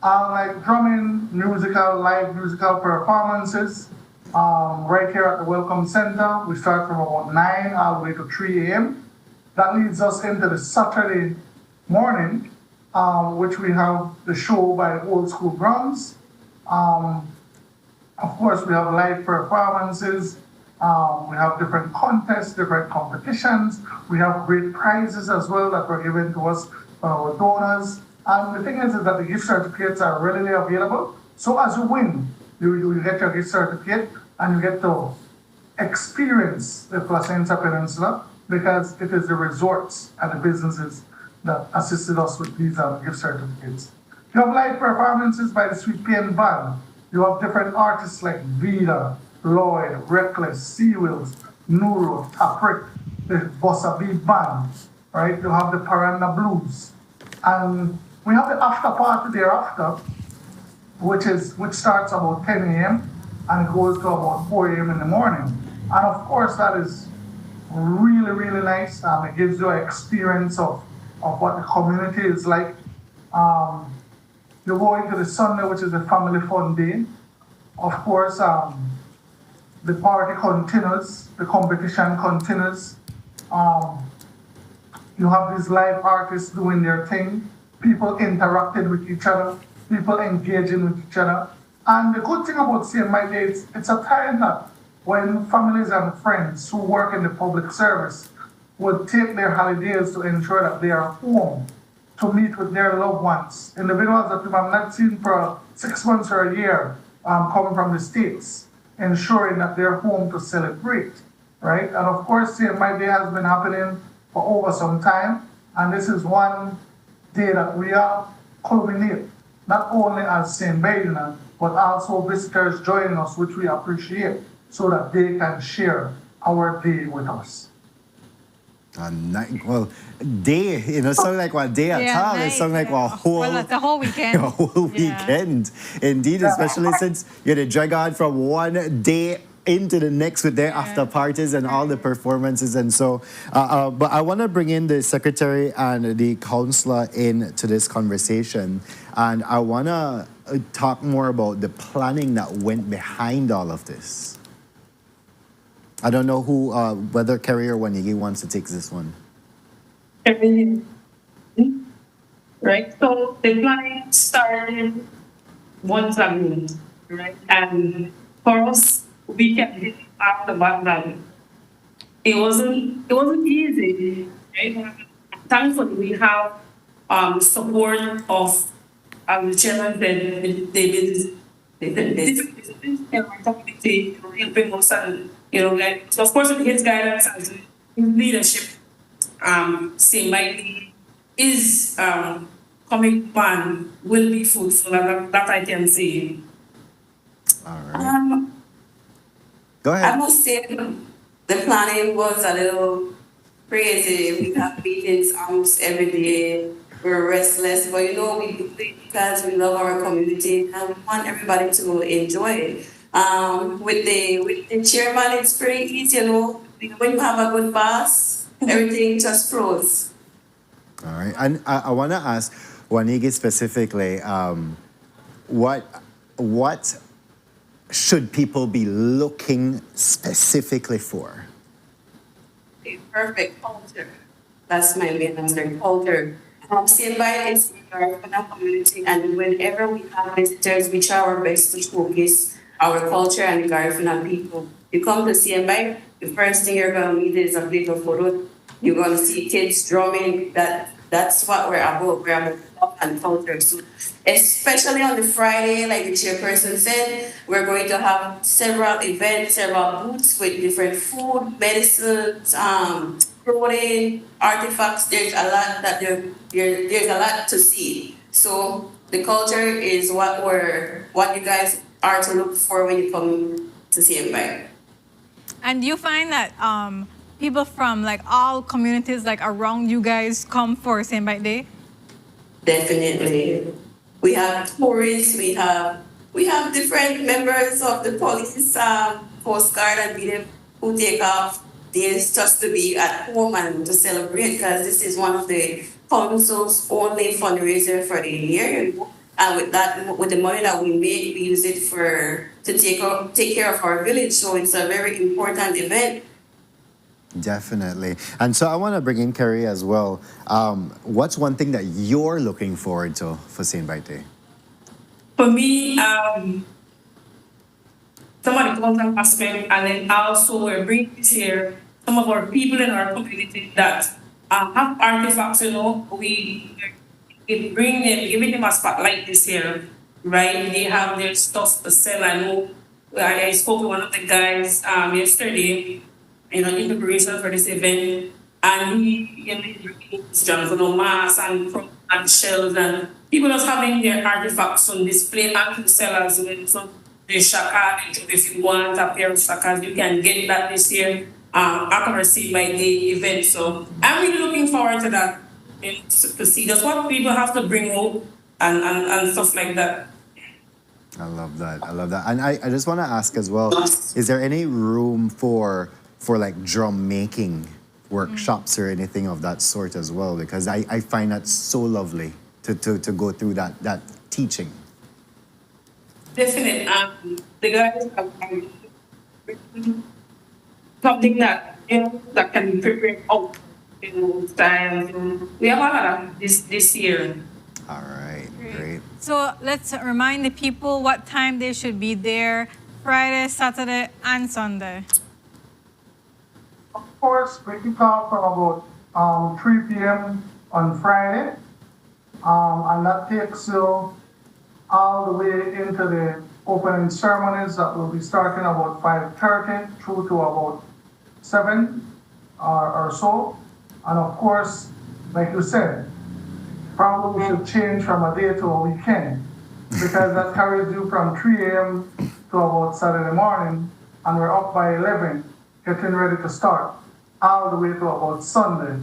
all-night drumming, live musical performances. Right here at the Welcome Center, we start from about 9 all the way to 3 a.m. That leads us into the Saturday morning, which we have the show by Old School Drums. Of course, we have live performances. We have different contests, different competitions. We have great prizes as well that were given to us by our donors. And the thing is that the gift certificates are readily available. So as you win, you get your gift certificate and you get to experience the Placentia Peninsula because it is the resorts and the businesses that assisted us with these gift certificates. You have live performances by the Sweet Pain Band. You have different artists like Vida, Lloyd, Reckless, Seawheels, Nuru, Taprik, the Bossa B Band, right? You have the Paranda Blues. And we have the after party thereafter, which starts about 10 a.m. and it goes to about 4 a.m. in the morning. And of course, that is really, really nice. It gives you an experience of what the community is like. You go into the Sunday, which is a family fun day. Of course, the party continues, the competition continues. You have these live artists doing their thing, people interacting with each other, people engaging with each other. And the good thing about St. Bite Day, it's a time that when families and friends who work in the public service would take their holidays to ensure that they are home to meet with their loved ones. Individuals that you have not seen for 6 months or a year coming from the States, ensuring that they're home to celebrate, right? And of course, St. Bite Day has been happening for over some time, and this is one day that we are culminate, not only as St. Bite, but also visitors joining us, which we appreciate, so that they can share our day with us. Well, day, it's not like one day at all. It's something like a whole, the whole weekend. a whole weekend. Indeed, especially since you're the drag on from one day into the next with their after parties and all the performances. And so, but I want to bring in the secretary and the councillor into this conversation. And I want to talk more about the planning that went behind all of this. I don't know who, whether Kerry or Wanigi wants to take this one. Right, so the planning started months ago, right? And for us, we kept it after that. It wasn't easy, right? Thankfully, we have support of the chairman said, they said different community, helping us and, like, so of course with his guidance and his leadership, saying like is coming plan will be fruitful, and that I can say. All right. Go ahead. I must say the planning was a little crazy. We have meetings almost every day. We're restless, but we do it because we love our community and we want everybody to enjoy it. With the chairman, it's pretty easy, When you have a good boss, everything just flows. All right. And I want to ask Wanigi specifically, what should people be looking specifically for? A perfect culture. That's my main answer, culture. Standby is our community, and whenever we have visitors, we try our best to showcase our culture and the Garifuna people. You come to CMI, the first thing you're going to meet is a plate of photo. You're going to see kids drumming. That's what we're about. We're about love and culture. So, especially on the Friday, like the chairperson said, we're going to have several events, several booths with different food, medicines, clothing, artifacts. There's a lot there's a lot to see. So the culture is what you guys are to look for when you come to CMI. And you find that people from like all communities like around you guys come for St. Bite Day? Definitely. We have tourists, we have different members of the police Coast Guard and people who take off days just to be at home and to celebrate, because this is one of the council's only fundraiser for the year. And with the money that we make, we use it to take care of our village. So it's a very important event. Definitely. And so I want to bring in Kerry as well. What's one thing that you're looking forward to for St. Bite Day? For me, some of the cultural aspect, and then also we're bringing here some of our people in our community that have artifacts, we giving them a spotlight this year, right? They have their stuff to sell. I know I spoke to one of the guys yesterday, in preparation for this event, and he's bringing John mask and shells, and people just having their artifacts on display and to sell as well. So the shaka, if you want a pair of shakas, you can get that this year after received by the event. So I'm really looking forward to that, to see just what people have to bring home and stuff like that. I love that. And I just want to ask as well, is there any room for like drum making workshops or anything of that sort as well? Because I find that so lovely to go through that teaching. Definitely. The guys have something that that can be prepared out, styles. We have a lot of this year. All right, great. So let's remind the people what time they should be there, Friday, Saturday, and Sunday. Of course, we kick off from about 3 p.m. on Friday, and that takes you all the way into the opening ceremonies that will be starting about 5:30 through to about 7 or so. And of course, like you said, probably we should change from a day to a weekend, because that carries you from 3 a.m. to about Saturday morning, and we're up by 11, getting ready to start, all the way to about Sunday,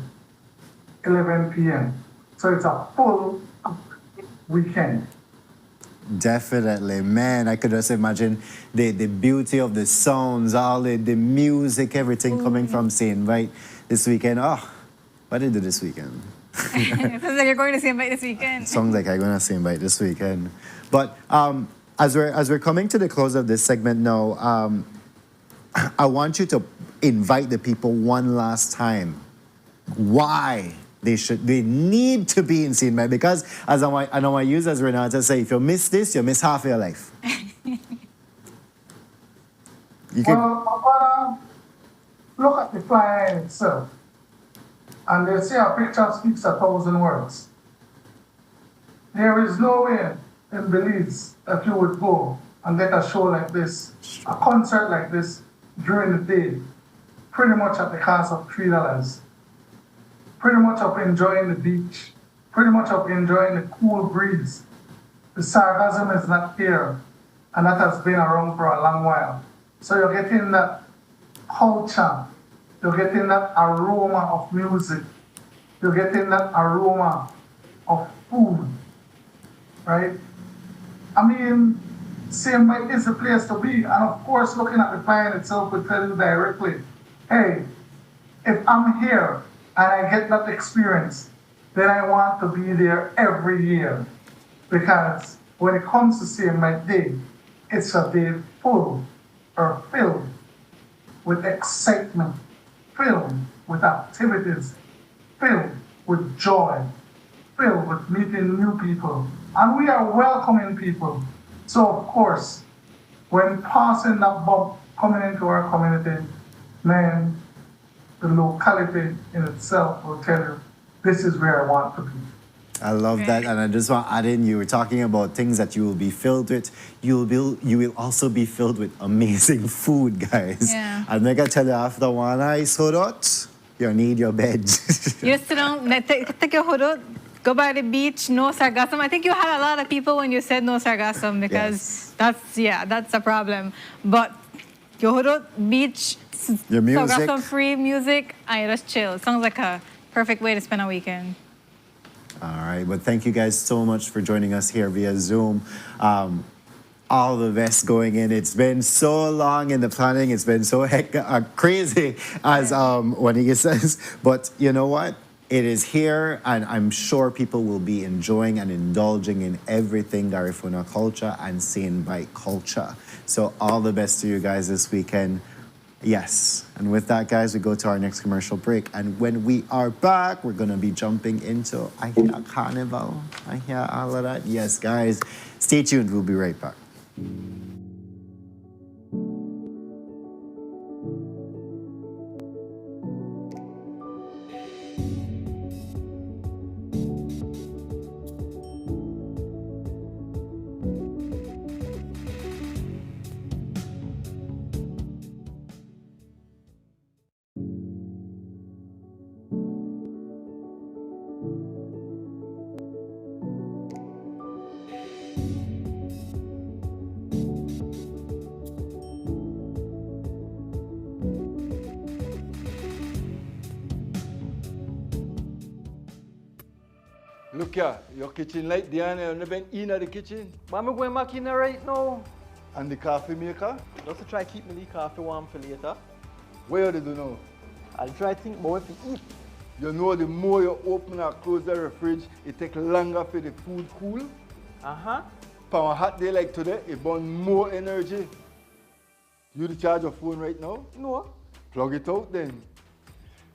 11 p.m. So it's a full weekend. Definitely, man. I could just imagine the beauty of the sounds, all the music, everything coming from St. Bite this weekend. Oh, what did you do this weekend? It sounds like you're going to St. Bite this weekend. Sounds like I'm going to St. Bite this weekend. But as we're coming to the close of this segment now, I want you to invite the people one last time why they need to be in St. Bite, because as I want to use as Renata say, if you miss this, you miss half of your life. Well, look at the flyer itself, and they say a picture speaks 1,000 words. There is no way in Belize that you would go and get a show like this, a concert like this during the day, pretty much at the cost of $3. Pretty much of enjoying the beach, pretty much of enjoying the cool breeze. The sarcasm is not here, and that has been around for a long while. So you're getting that culture, you're getting that aroma of music, you're getting that aroma of food, right? I mean, St. Mike is the place to be, and of course, looking at the plan itself will tell you directly, hey, if I'm here and I get that experience, then I want to be there every year. Because when it comes to St. Mike Day, it's a day full or filled with excitement, filled with activities, filled with joy, filled with meeting new people. And we are welcoming people. So of course, when passing that bump coming into our community, man, the locality in itself will tell you, this is where I want to be. I love that, and I just want to add in, you were talking about things that you will be filled with. You will also be filled with amazing food, guys. Yeah. And I tell you, after one ice hot, you need your bed. You sit down, take your hood out, go by the beach, no sargassum. I think you had a lot of people when you said no sargassum because that's a problem. But your hood out, beach, your music, sargassum-free music, and you just chill. Sounds like a perfect way to spend a weekend. All right, but thank you guys so much for joining us here via Zoom. All the best going in. It's been so long in the planning. It's been so crazy, as Juanita says. But you know what? It is here, and I'm sure people will be enjoying and indulging in everything Garifuna culture and St. Mike culture. So all the best to you guys this weekend. Yes, and with that, guys, we go to our next commercial break. And when we are back, we're going to be jumping into, I hear Carnival. I hear all of that. Yes, guys, stay tuned. We'll be right back. Look here, your kitchen light there, you never been in the kitchen. But I'm going back in there right now. And the coffee maker? Just to try keep me the coffee warm for later. Where do you know? I'll try to think about what to eat. You know, the more you open or close the fridge, it takes longer for the food cool. Uh-huh. For a hot day like today, it burns more energy. You to charge your phone right now? No. Plug it out then.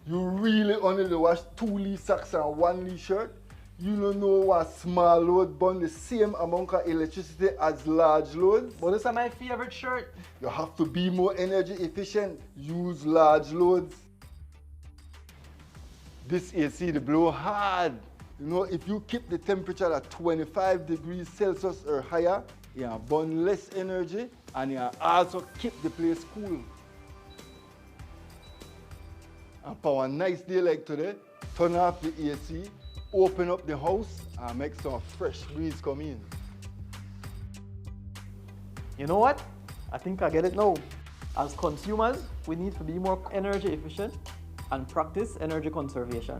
You really only wash 2 Lee socks and 1 Lee shirt? You don't know what small load burn the same amount of electricity as large loads? But this is my favorite shirt. You have to be more energy efficient. Use large loads. This AC, the blow hard. You know, if you keep the temperature at 25 degrees Celsius or higher, you burn less energy and you also keep the place cool. And for a nice day like today, turn off the AC, open up the house and make some fresh breeze come in. You know what? I think I get it now. As consumers, we need to be more energy efficient and practice energy conservation.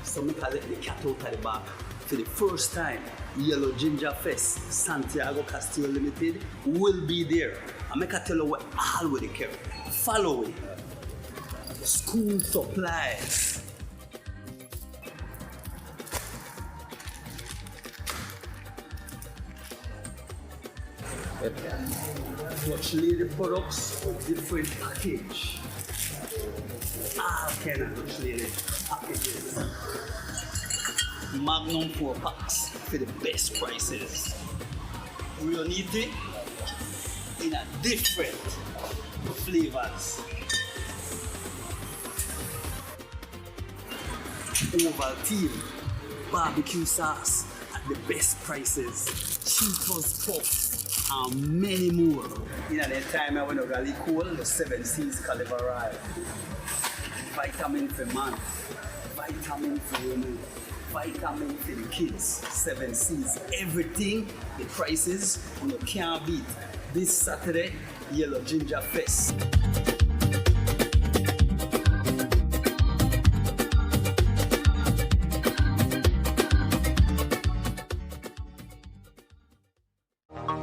So I call it the cat out of the bag. For the first time, Yellow Ginger Fest, Santiago Castillo Limited will be there. And I can tell you what all with the care. Follow it. School supplies. Watch lady products with different package. All kind of Dutch lady packages. Magnum 4 packs for the best prices. Rionite in a different flavors. Ovaltine, barbecue sauce at the best prices, Cheetos puffs, and many more. In that time when I really cool, the 7 C's caliber arrive. Vitamin for man, vitamin for women, vitamin for the kids, 7 C's, everything, the prices you can't beat. This Saturday, Yellow Ginger Fest.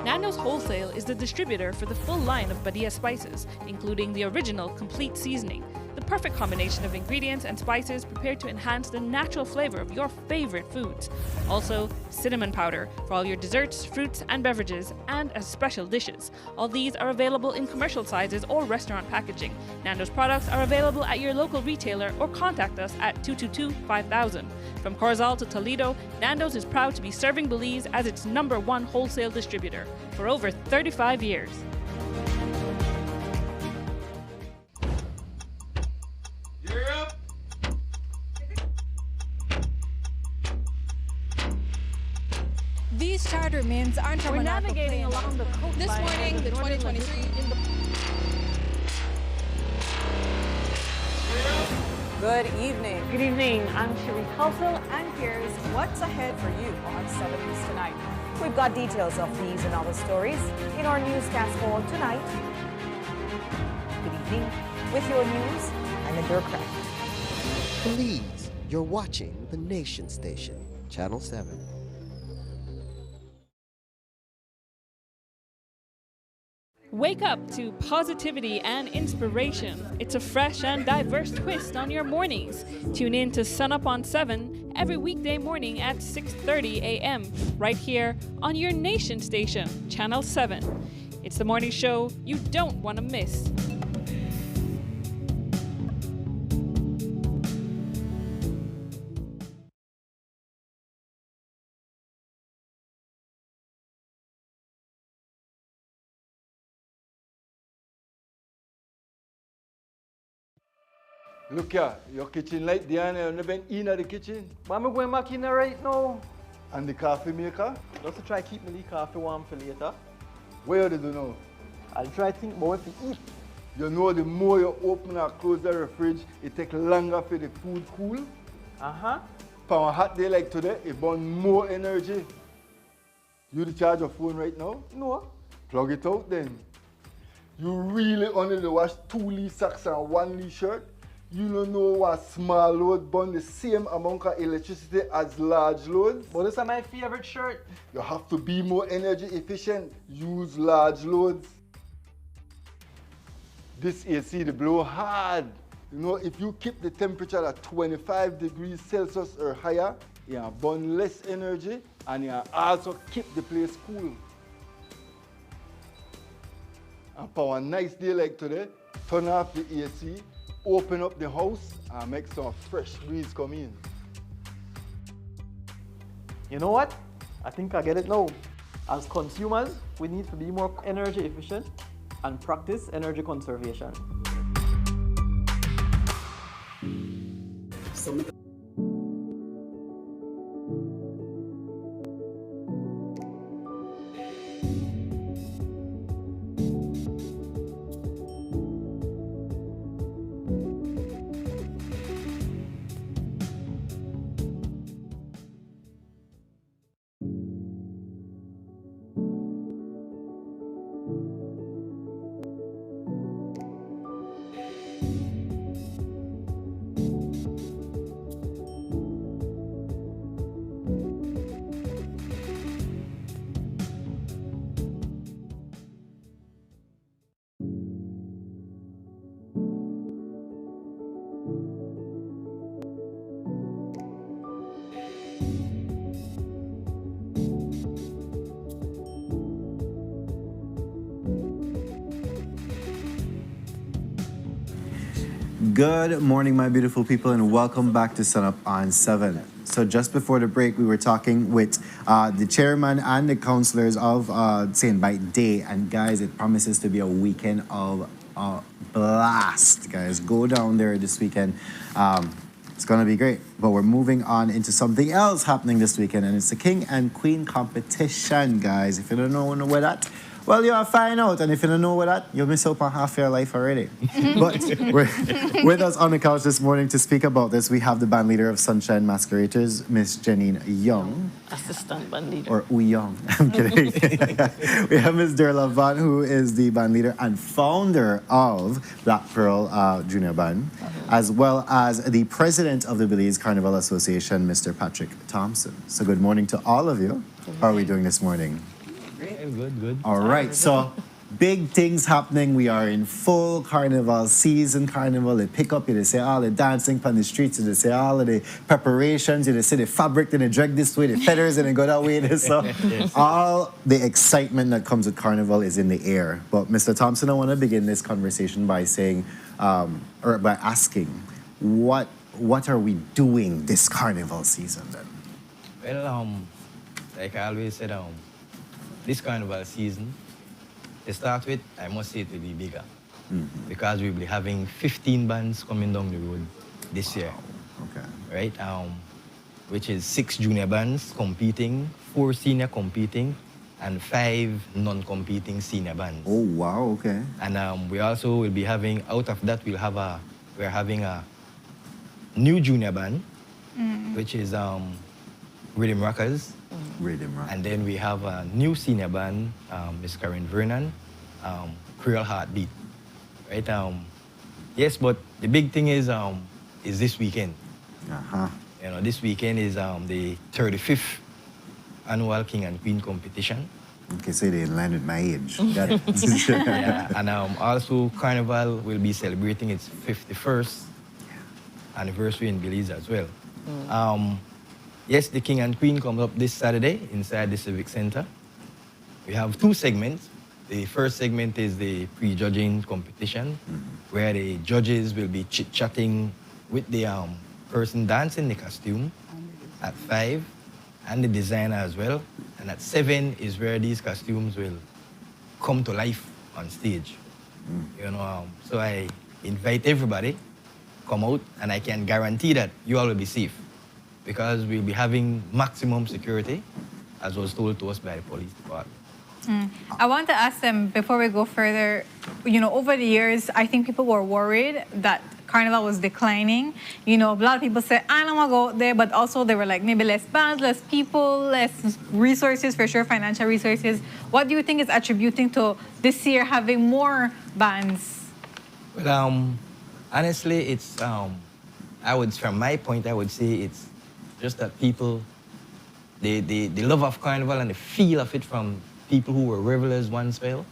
Nando's Wholesale is the distributor for the full line of Badia spices, including the original complete seasoning, the perfect combination of ingredients and spices prepared to enhance the natural flavor of your favorite foods. Also, cinnamon powder for all your desserts, fruits, and beverages, and as special dishes. All these are available in commercial sizes or restaurant packaging. Nando's products are available at your local retailer or contact us at 222-5000. From Corzal to Toledo, Nando's is proud to be serving Belize as its #1 wholesale distributor for over 35 years. These charter mints aren't We're navigating along the coastline. This morning, the 2023 Good evening. Good evening. I'm Cherie Culsel, and here's what's ahead for you on 7 News Tonight. We've got details of these and other stories in our newscast for tonight. Good evening. With your news, I'm Indra Craig. Belize, you're watching the Nation Station, Channel 7. Wake up to positivity and inspiration. It's a fresh and diverse twist on your mornings. Tune in to Sunup on 7 every weekday morning at 6:30 a.m. right here on your Nation Station, Channel 7. It's the morning show you don't want to miss. Look here, your kitchen light there and you been in the kitchen. But I'm going back in there right now. And the coffee maker? Just to try keep my coffee warm for later. Where do you know? I'll try to think about what to eat. You know the more you open and close the fridge, it takes longer for the food cool. Uh-huh. For a hot day like today, it burns more energy. You the charge your phone right now? No. Plug it out then. You really only wash 2 socks and 1 shirt? You don't know what small load burn the same amount of electricity as large loads? But this is my favorite shirt. You have to be more energy efficient. Use large loads. This AC they blow hard. You know, if you keep the temperature at 25 degrees Celsius or higher, you burn less energy and you also keep the place cool. And for a nice day like today, turn off the AC, open up the house and make some fresh breeze come in. You know what? I think I get it now. As consumers, we need to be more energy efficient and practice energy conservation. Good morning, my beautiful people, and welcome back to Sunup on 7. So just before the break, we were talking with the chairman and the councillors of St. Bite Day, and guys, it promises to be a weekend of blast, guys. Go down there this weekend. It's gonna be great. But we're moving on into something else happening this weekend, and it's the King and Queen competition, guys. If you don't know what that, well, you'll find out. And if you don't know what that, you'll miss out on half your life already. But with us on the couch this morning to speak about this, we have the band leader of Sunshine Masqueraders, Miss Janine Young. Assistant band leader. Or Young. I'm kidding. We have Miss Derla Van, who is the band leader and founder of Black Pearl Junior Band, as well as the president of the Belize Carnival Association, Mr. Patrick Thompson. So good morning to all of you. How are we doing this morning? Good. All right, so big things happening. We are in full carnival season. Carnival, they pick up, they say all the dancing on the streets, they say all of the preparations, they say the fabric, then they drag this way, the feathers, and they go that way. So all the excitement that comes with carnival is in the air. But Mr. Thompson, I want to begin this conversation by saying, or by asking, what are we doing this carnival season then? Well, like I always said, this carnival season, to start with, I must say it will be bigger. Because we'll be having 15 bands coming down the road this year. Okay. Right? Which is 6 junior bands competing, 4 senior competing, and 5 non-competing senior bands. Oh, wow, okay. And we also will be having, out of that, we're having a new junior band, which is Rhythm Rockers. Rhythm Rockers. And then we have a new senior band, Miss Karen Vernon, Creole Heartbeat. Right? Yes, but the big thing is this weekend. You know, this weekend is the 35th annual King and Queen competition. Okay, so they in line with my age. Got it. Yeah, and also Carnival will be celebrating its 51st anniversary in Belize as well. Yes, the King and Queen comes up this Saturday inside the Civic Center. We have 2 segments. The first segment is the pre-judging competition, where the judges will be chit-chatting with the person dancing the costume at 5, and the designer as well. And at 7 is where these costumes will come to life on stage. You know, so I invite everybody, come out, and I can guarantee that you all will be safe, because we'll be having maximum security, as was told to us by the police department. I want to ask them, before we go further, you know, over the years, I think people were worried that Carnival was declining. You know, a lot of people said, I don't want to go out there, but also they were like, maybe less bands, less people, less resources, for sure, financial resources. What do you think is attributing to this year having more bands? Well, honestly, it's, from my point, I would say it's just that people, the love of Carnival and the feel of it from people who were revelers once well,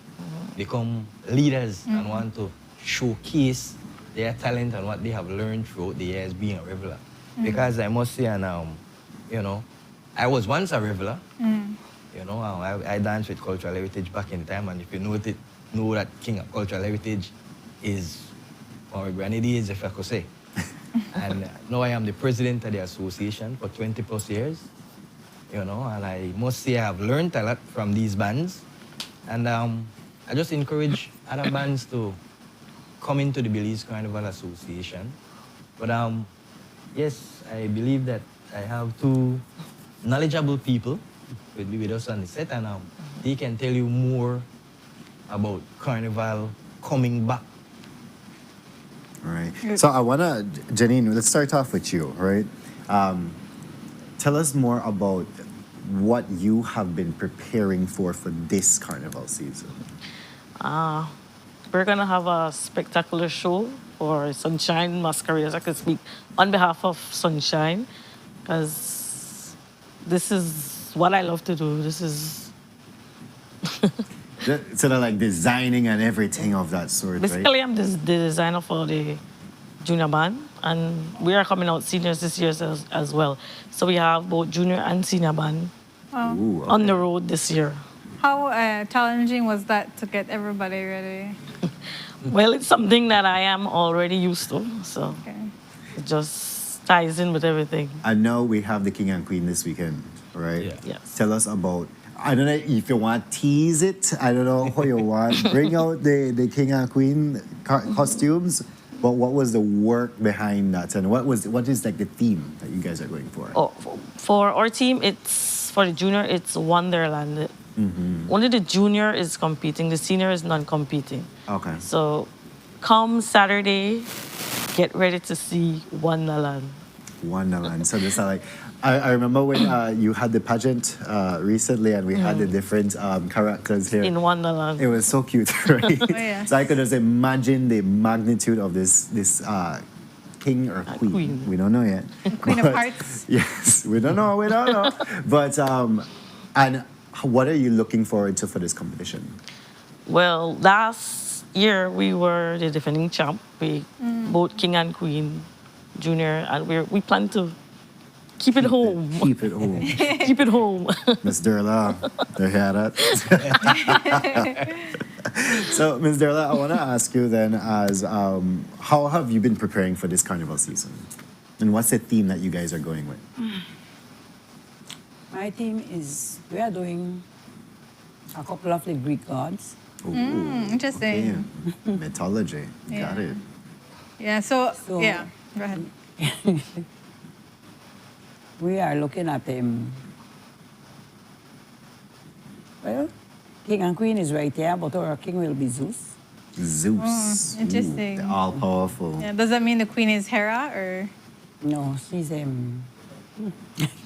become leaders and want to showcase their talent and what they have learned throughout the years being a reveler. Because I must say, and you know, I was once a reveler. You know, I danced with Cultural Heritage back in time, and if you know that King of Cultural Heritage is our grenadiers, if I could say. And now I am the president of the association for 20 plus years. You know, and I must say I have learned a lot from these bands. And I just encourage other bands to come into the Belize Carnival Association. But yes, I believe that I have 2 knowledgeable people who will be with us on the set, and they can tell you more about Carnival coming back. All right. So I want to, Janine, let's start off with you, right? Tell us more about what you have been preparing for this carnival season. We're going to have a spectacular show for Sunshine Masqueraders. I can speak on behalf of Sunshine, because this is what I love to do. This is... Sort of like designing and everything of that sort, Basically, right? I'm the designer for the junior band, and we are coming out seniors this year as well. So we have both junior and senior band on the road this year. How challenging was that to get everybody ready? Well, it's something that I am already used to, so it just ties in with everything. I know we have the King and Queen this weekend, right? Yeah. Yes. Tell us about, I don't know if you want to tease it, I don't know how you want. Bring out the King and Queen costumes. But what was the work behind that, and what is like the theme that you guys are going for? Oh, for our team, it's for the junior, it's Wonderland. Only the junior is competing, the senior is non-competing. Okay. So come Saturday, get ready to see Wonderland. Wonderland. So this are like, I remember when you had the pageant recently, and we had the different characters here In Wonderland. It was so cute, right? Oh, yeah. So I could just imagine the magnitude of this king or queen. We don't know yet. Queen of Hearts. Yes, we don't know. But and what are you looking forward to for this competition? Well, last year we were the defending champ. We both king and queen, junior, and we plan to keep it home. Keep it home. Keep it home. Miss Derla, you hear that? So, Ms. Derla, I want to ask you then, as how have you been preparing for this carnival season? And what's the theme that you guys are going with? My theme is we are doing a couple of the Greek gods. Interesting. Okay. Mythology. Got it. Yeah, so yeah, go ahead. We are looking at well, King and Queen is right here, but our king will be Zeus. Zeus. Interesting. The all-powerful. Yeah, does that mean the queen is Hera or? No, she's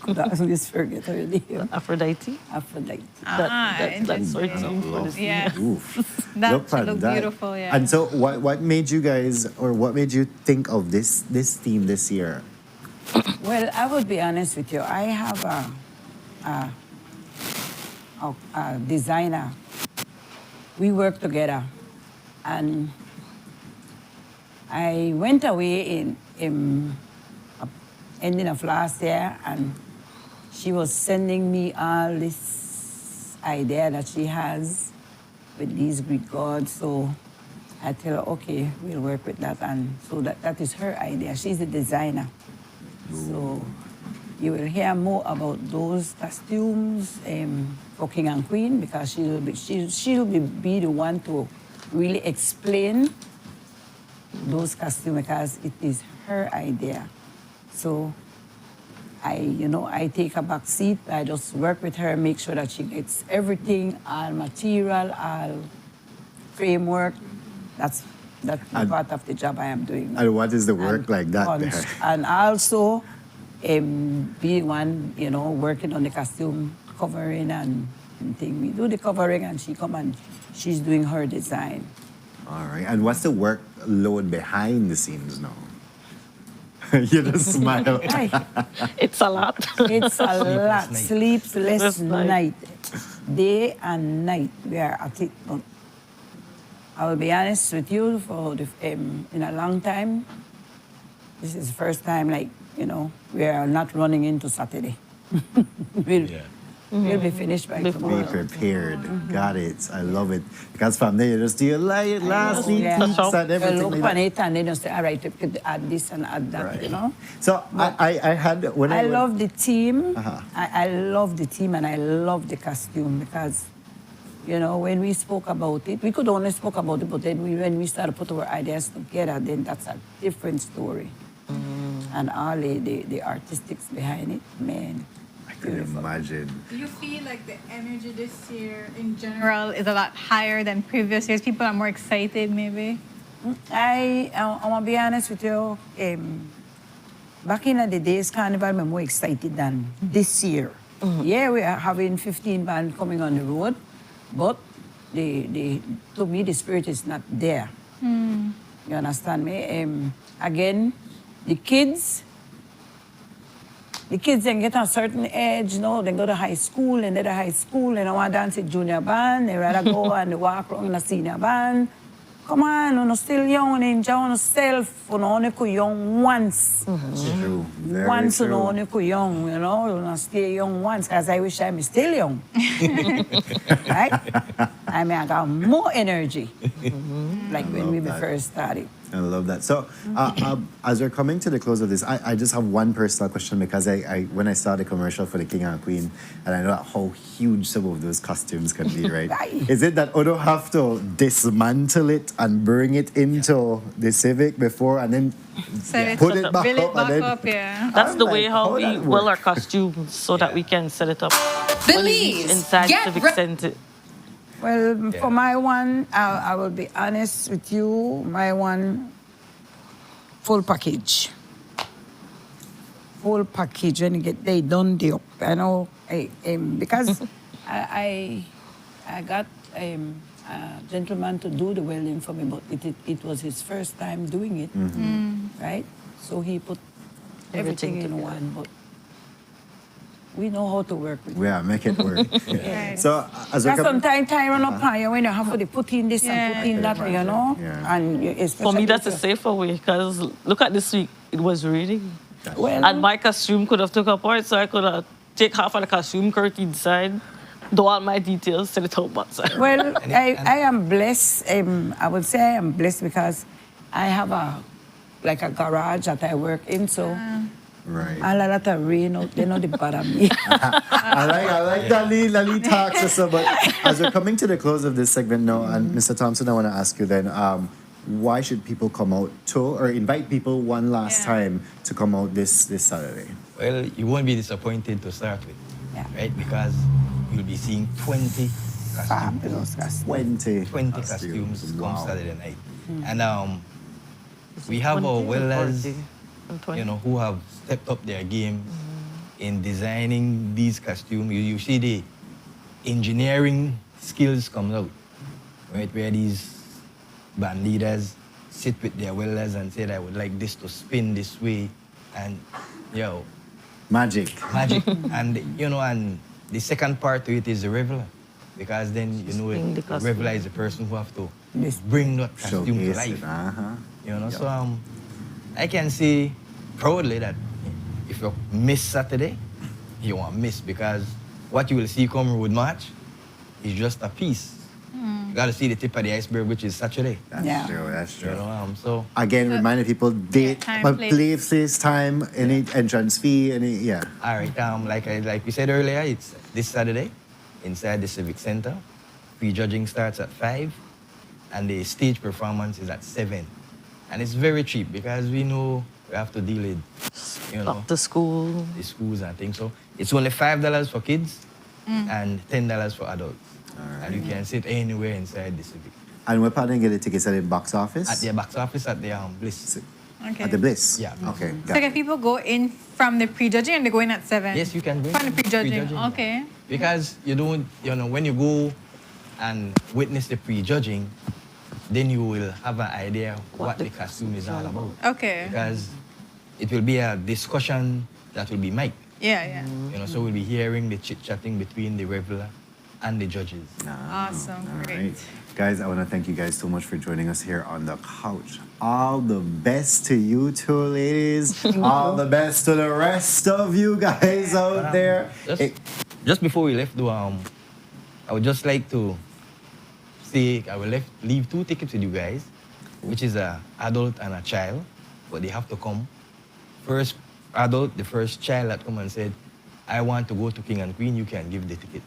could always forget her name. Aphrodite? Aphrodite. That's our team for this Yeah. Oof. That Look at looked that. beautiful, yeah. And so what made you guys, or what made you think of this theme this year? Well, I would be honest with you. I have a designer. We work together, and I went away in ending of last year, and she was sending me all this idea that she has with these Greek gods. So I tell her, okay, we'll work with that, and so that is her idea. She's a designer. So you will hear more about those costumes for King and Queen, because she'll be the one to really explain those costumes, because it is her idea. So I take a back seat. I just work with her, make sure that she gets everything, all material, all framework. That's part of the job I am doing. And what is the work like that there? And also be one, working on the costume covering and thing. We do the covering, and she come and she's doing her design. All right. And what's the workload behind the scenes now? You just smile. It's a lot. It's a lot. Sleepless night. Day and night we are at it. But I will be honest with you, in a long time, this is the first time, we are not running into Saturday. We'll be finished by tomorrow. Be prepared. Got it. I love it. Because from there, you just do your last week peaks and everything. You look like on that. it and then you say, all right, you could add this and add that, So I had, when I love the team. Uh-huh. I love the team, and I love the costume, because, when we spoke about it, we could only spoke about it, but then when we started to put our ideas together, then that's a different story. And all the artistics behind it, man. I could imagine. Do you feel like the energy this year in general is a lot higher than previous years? People are more excited, maybe? I want to be honest with you. Back in the days, Carnival, I'm more excited than this year. Yeah, we are having 15 bands coming on the road, but to me, the spirit is not there. You understand me? Again, the kids then get a certain age, they go to high school, and they're at high school, and they want to dance in junior band, they rather go and they walk around in a senior band. Come on, you're still young, enjoy yourself, you're only young once. True. Very Once true. you're only young, you're stay young once, because I wish I'm still young. Right? I got more energy, like when we first started. I love that. So, as we're coming to the close of this, I just have one personal question because when I saw the commercial for the King and Queen, and I know how huge some of those costumes can be, right? Is it that Odo have to dismantle it and bring it into the Civic before and then put it back Build up? it back and then, up, yeah. That's I'm the like, way how we that will work? our costumes so that we can set it up. when we reach Belize, inside get Civic re- Center. Well, for my one, I will be honest with you. My one, full package. Full package when you get they done the up. I know, because I got a gentleman to do the welding for me, but it was his first time doing it, right? So he put everything in one, but we know how to work with it. Yeah, make it work. Yeah. So, as we're Because coming... sometimes time run up on you when you have to put in this and put in that, you know? And For me, that's a safer way because look at this week, it was raining. Well- and my costume could have took apart, so I could have take half of the costume, curtain inside, do all my details, set it out outside. Well, I am blessed. I would say I am blessed because I have a garage that I work in, so right. all of that rain out, they know the bother me. I like that Lali talks us about. As we're coming to the close of this segment now, and Mr. Thompson, I want to ask you then, why should people come out to, or invite people one last time to come out this Saturday? Well, you won't be disappointed to start with, right? Because you'll be seeing 20 costumes. 20 costumes come Wow. Saturday night. And we have our welders, who have stepped up their game in designing these costumes. You see the engineering skills come out, right? Where these band leaders sit with their welders and say, I would like this to spin this way. And, magic. And, and the second part to it is the reveler. Because then, the reveler is the person who have to bring that costume to life. So I can say proudly that if you miss Saturday, you won't miss because what you will see come Road March is just a piece. You got to see the tip of the iceberg, which is Saturday. That's true. So again, reminding people date, place, time, any entrance fee, All right. Like we said earlier, it's this Saturday inside the Civic Center. Pre-judging starts at 5, and the stage performance is at 7. And it's very cheap because we know we have to deal with, Up to school. the schools and things. So it's only $5 for kids and $10 for adults. And you can sit anywhere inside the Civic. And we're planning to get the tickets at the box office? At the box office at the Bliss. Okay. At the Bliss? Yeah. Okay. So can people go in from the pre-judging and they go in at 7? Yes, you can go From the pre-judging, pre-judging. okay. Because you don't, when you go and witness the pre-judging, then you will have an idea what the costume is all about. Okay. Because it will be a discussion that will be mic'd. Yeah. So we'll be hearing the chit-chatting between the reveler and the judges. Awesome. Great. Right. Guys, I want to thank you guys so much for joining us here on the couch. All the best to you two ladies. All the best to the rest of you guys out there. Just before we left, though, I would just like to say I will leave 2 tickets with you guys, which is an adult and a child, but they have to come. First adult, the first child that come and said, I want to go to King and Queen, you can give the ticket.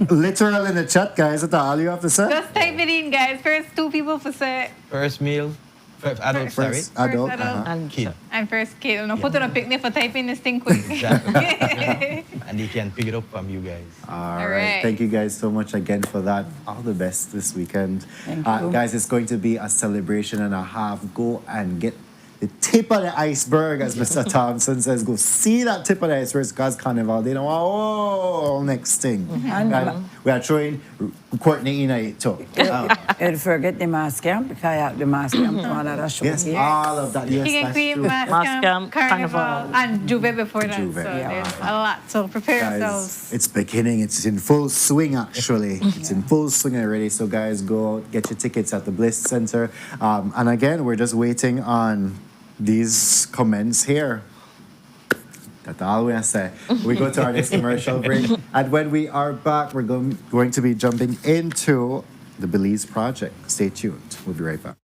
Literal in the chat, guys. That's all you have to say. Just type it in, guys. First 2 people for say. First male, first adult, sorry. First adult, and kid. And first kid. No, put on a picnic for typing this thing quick. And they can pick it up from you guys. All right. Thank you guys so much again for that. All the best this weekend. Guys, it's going to be a celebration and a half. Go and get the tip of the iceberg, as Mr. Thompson says. Go see that tip of the iceberg because Carnival, they know, next thing. We are throwing Courtney in it too. Don't forget the mask camp because I have the mask camp to another show. Yes, all of that. Yes, King and that's Queen, true. Mask Camp, Carnival, and Juve before that. Juve, So there's a lot. So prepare yourselves. Guys, it's beginning. It's in full swing, actually. It's in full swing already. So, guys, go out, get your tickets at the Bliss Center. And again, we're just waiting on these comments here. That's all we have to say. We go to our next commercial break. And when we are back, we're going to be jumping into the Belize project. Stay tuned. We'll be right back.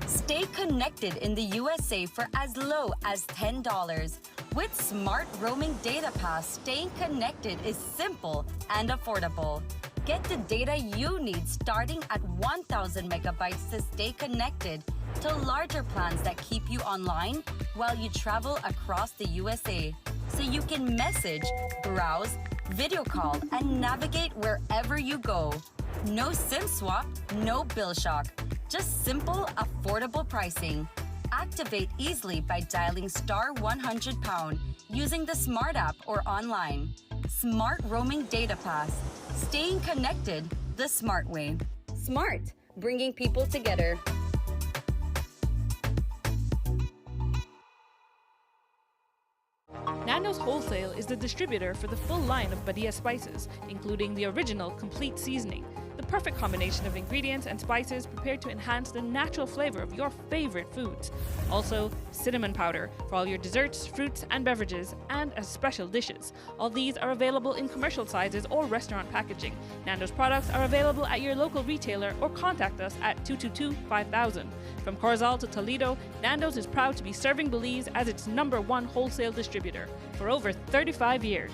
Stay connected in the USA for as low as $10. With Smart Roaming Data Pass, staying connected is simple and affordable. Get the data you need starting at 1,000 megabytes to stay connected to larger plans that keep you online while you travel across the USA. So you can message, browse, video call, and navigate wherever you go. No SIM swap, no bill shock. Just simple, affordable pricing. Activate easily by dialing *100# using the Smart app or online. Smart Roaming Data Pass. Staying connected the smart way. Smart, bringing people together. Nando's Wholesale is the distributor for the full line of Badia spices, including the original complete seasoning, the perfect combination of ingredients and spices prepared to enhance the natural flavor of your favorite foods. Also, cinnamon powder for all your desserts, fruits, and beverages, and as special dishes. All these are available in commercial sizes or restaurant packaging. Nando's products are available at your local retailer or contact us at 222-5000. From Corozal to Toledo, Nando's is proud to be serving Belize as its #1 wholesale distributor for over 35 years.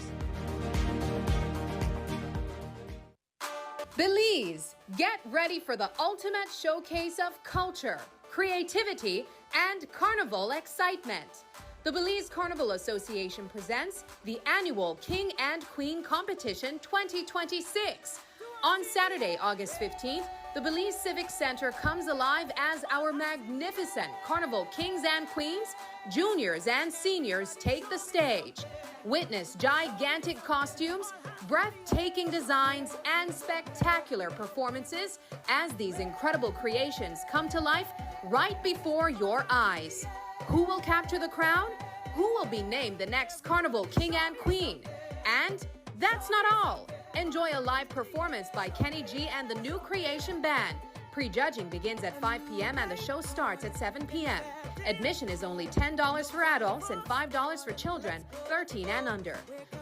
Belize, get ready for the ultimate showcase of culture, creativity, and carnival excitement. The Belize Carnival Association presents the annual King and Queen Competition 2026. On Saturday, August 15th, the Belize Civic Center comes alive as our magnificent Carnival Kings and Queens, juniors and seniors take the stage. Witness gigantic costumes, breathtaking designs, and spectacular performances as these incredible creations come to life right before your eyes. Who will capture the crown? Who will be named the next Carnival King and Queen? And that's not all. Enjoy a live performance by Kenny G and the New Creation Band. Prejudging begins at 5 p.m. and the show starts at 7 p.m. Admission is only $10 for adults and $5 for children 13 and under.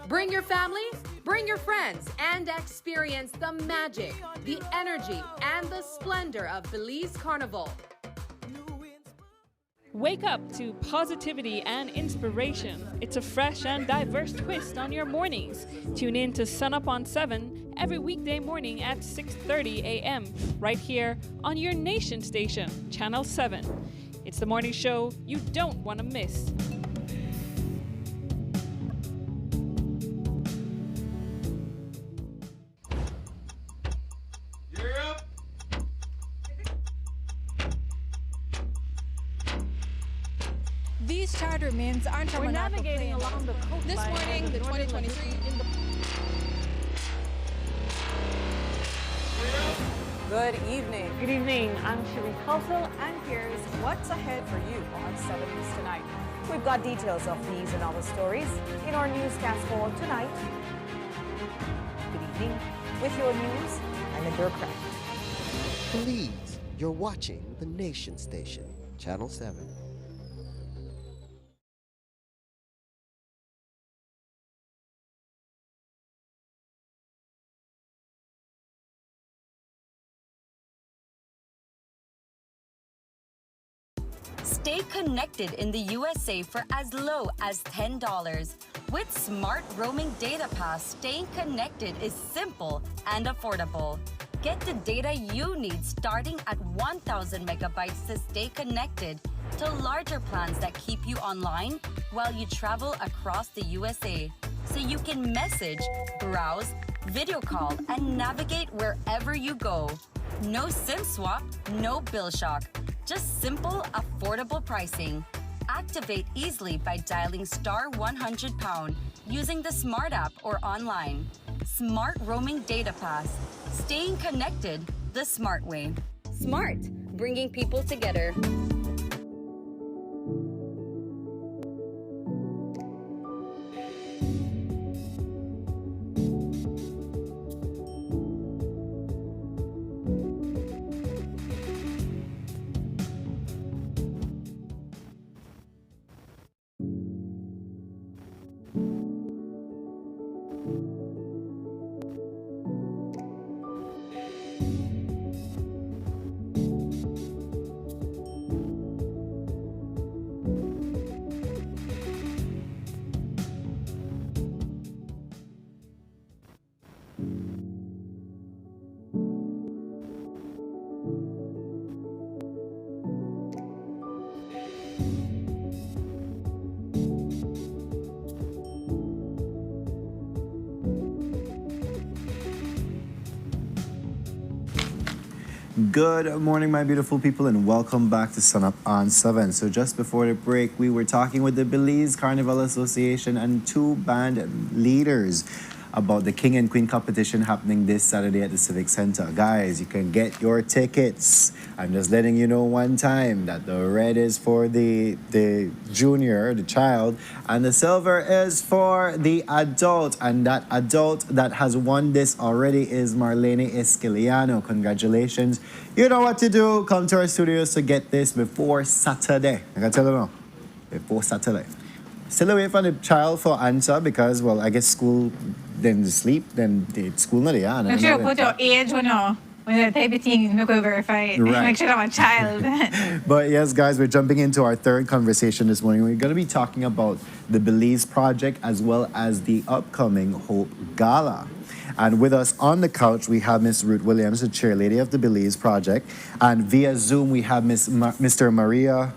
Bring your family, bring your friends, and experience the magic, the energy, and the splendor of Belize Carnival. Wake up to positivity and inspiration. It's a fresh and diverse twist on your mornings. Tune in to Sunup on 7 every weekday morning at 6:30 a.m. right here on your nation station, Channel 7. It's the morning show you don't want to miss. These charter means aren't We're navigating along the coastline. This morning, the 2023 in the Good evening. Good evening. I'm Shireen Kelsel. And here's what's ahead for you on 7 News Tonight. We've got details of these and other stories in our newscast for tonight. Good evening. With your news, I'm Adore Craft. Belize, you're watching the Nation Station, Channel 7. Stay connected in the USA for as low as $10. With Smart Roaming Data Pass, staying connected is simple and affordable. Get the data you need starting at 1,000 megabytes to stay connected to larger plans that keep you online while you travel across the USA. so you can message, browse, video call, and navigate wherever you go. No SIM swap, no bill shock. Just simple, affordable pricing. Activate easily by dialing *100# using the Smart app or online. Smart Roaming Data Pass. Staying connected the smart way. Smart, bringing people together. Good morning, my beautiful people, and welcome back to Sunup on 7. So just before the break, we were talking with the Belize Carnival Association and two band leaders about the King and Queen competition happening this Saturday at the Civic Center. Guys, you can get your tickets. I'm just letting you know one time that the red is for the junior, the child, and the silver is for the adult. And that adult that has won this already is Marlene Esquiliano. Congratulations. You know what to do. Come to our studios to get this before Saturday. I can tell you now, before Saturday. Still away from the child for answer because, well, I guess school, then sleep, then the school not there. Make sure you put your age when you're type of thing, make we verify it. Right. Make sure I'm a child. But yes, guys, we're jumping into our third conversation this morning. We're going to be talking about the Belize project as well as the upcoming Hope Gala. And with us on the couch, we have Miss Ruth Williams, the chairlady of the Belize project. And via Zoom, we have Mr. Mario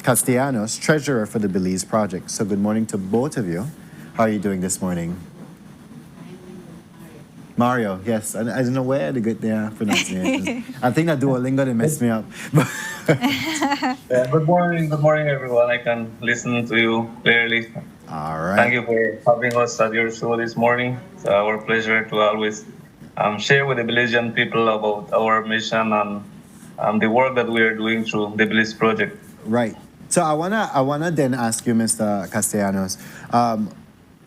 Castellanos, treasurer for the Belize project. So good morning to both of you. How are you doing this morning? Mario, yes. I don't know where to get their pronunciation. I think that Duolingo, they messed me up. Good morning, everyone. I can listen to you clearly. All right. Thank you for having us at your show this morning. It's our pleasure to always share with the Belizean people about our mission and the work that we are doing through the Belize project. Right. So I wanna then ask you, Mr. Castellanos,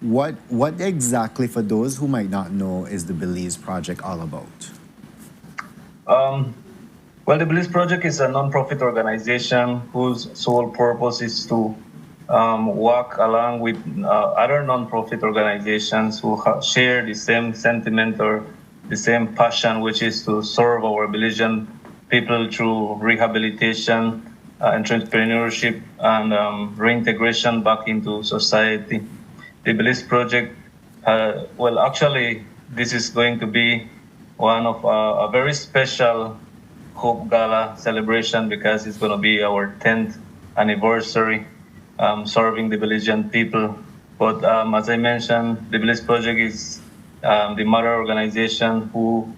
what exactly, for those who might not know, is the Belize project all about? Well, the Belize project is a non-profit organization whose sole purpose is to work along with other non-profit organizations who share the same sentiment or the same passion, which is to serve our Belizean people through rehabilitation, entrepreneurship, and reintegration back into society. The Belize project, well, actually, this is going to be one of a very special Hope Gala celebration because it's going to be our 10th anniversary serving the Belizean people. But as I mentioned, the Belize project is the mother organization who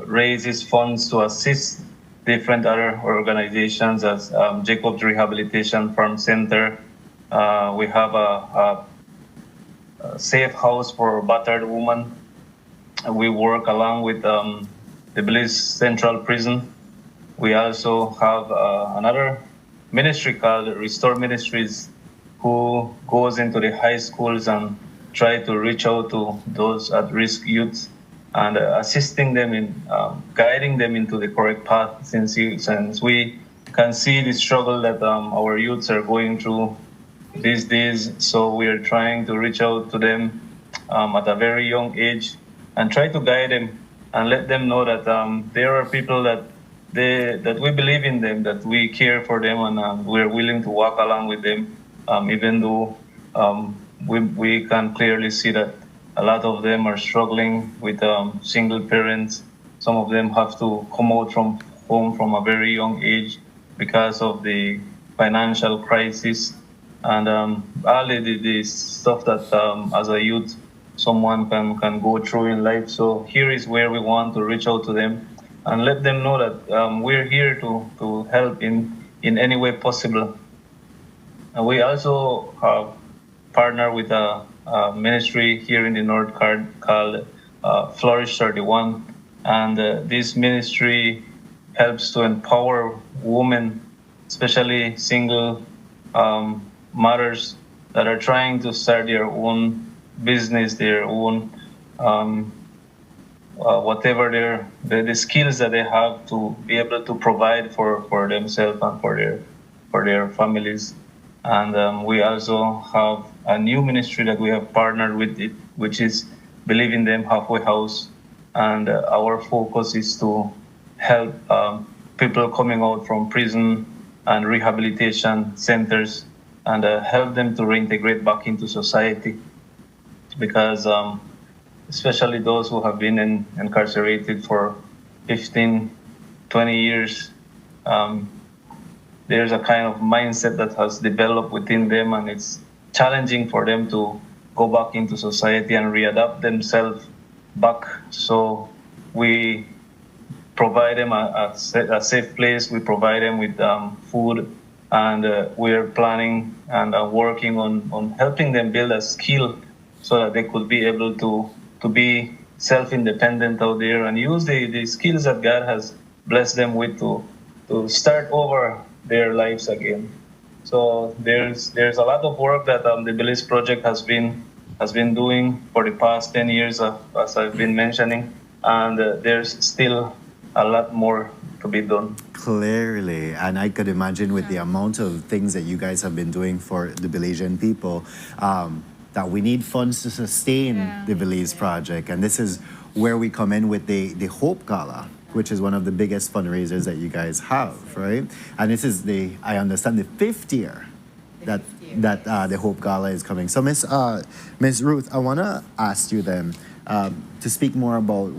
raises funds to assist different other organizations as Jacob's Rehabilitation Farm Center. We have a safe house for battered women. We work along with the Belize Central Prison. We also have another ministry called Restore Ministries, who goes into the high schools and try to reach out to those at-risk youths and assisting them in guiding them into the correct path, since we can see the struggle that our youths are going through these days. So we are trying to reach out to them at a very young age and try to guide them and let them know that there are people that we believe in them, that we care for them, and we're willing to walk along with them, even though we can clearly see that a lot of them are struggling with single parents. Some of them have to come out from home from a very young age because of the financial crisis. and all the stuff that as a youth someone can go through in life. So here is where we want to reach out to them and let them know that we're here to help in any way possible. And we also have partnered with a ministry here in the North called Flourish 31, and this ministry helps to empower women, especially single mothers that are trying to start their own business, their own whatever the skills that they have to be able to provide for themselves and for their families. And we also have a new ministry that we have partnered with it, which is Believe in Them Halfway House. And our focus is to help people coming out from prison and rehabilitation centers and help them to reintegrate back into society. Because especially those who have been incarcerated for 15, 20 years, there's a kind of mindset that has developed within them, and it's challenging for them to go back into society and readapt themselves back. So we provide them a safe place, we provide them with food, and we're planning and working on helping them build a skill so that they could be able to be self-independent out there and use the skills that God has blessed them with to start over their lives again. So there's a lot of work that the Belize Project has been doing for the past 10 years, as I've been mentioning, and there's still a lot more to be done. Clearly, and I could imagine with the amount of things that you guys have been doing for the Belizean people, that we need funds to sustain the Belize Project. And this is where we come in with the Hope Gala, which is one of the biggest fundraisers that you guys have, right? And this is I understand, the fifth year that the Hope Gala is coming. So Miss Ruth, I want to ask you then to speak more about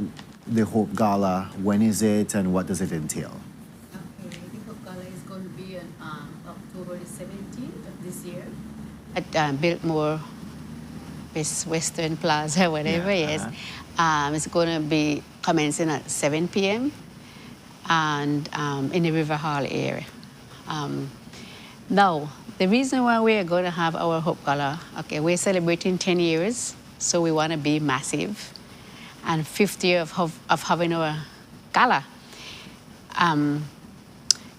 the Hope Gala. When is it and what does it entail? Okay, the Hope Gala is going to be on October the 17th of this year at Biltmore Western Plaza, whatever it is. It's going to be commencing at 7 p.m. and in the River Hall area. Now, the reason why we are going to have our Hope Gala, okay, we're celebrating 10 years, so we want to be massive. And 5th year of having our gala.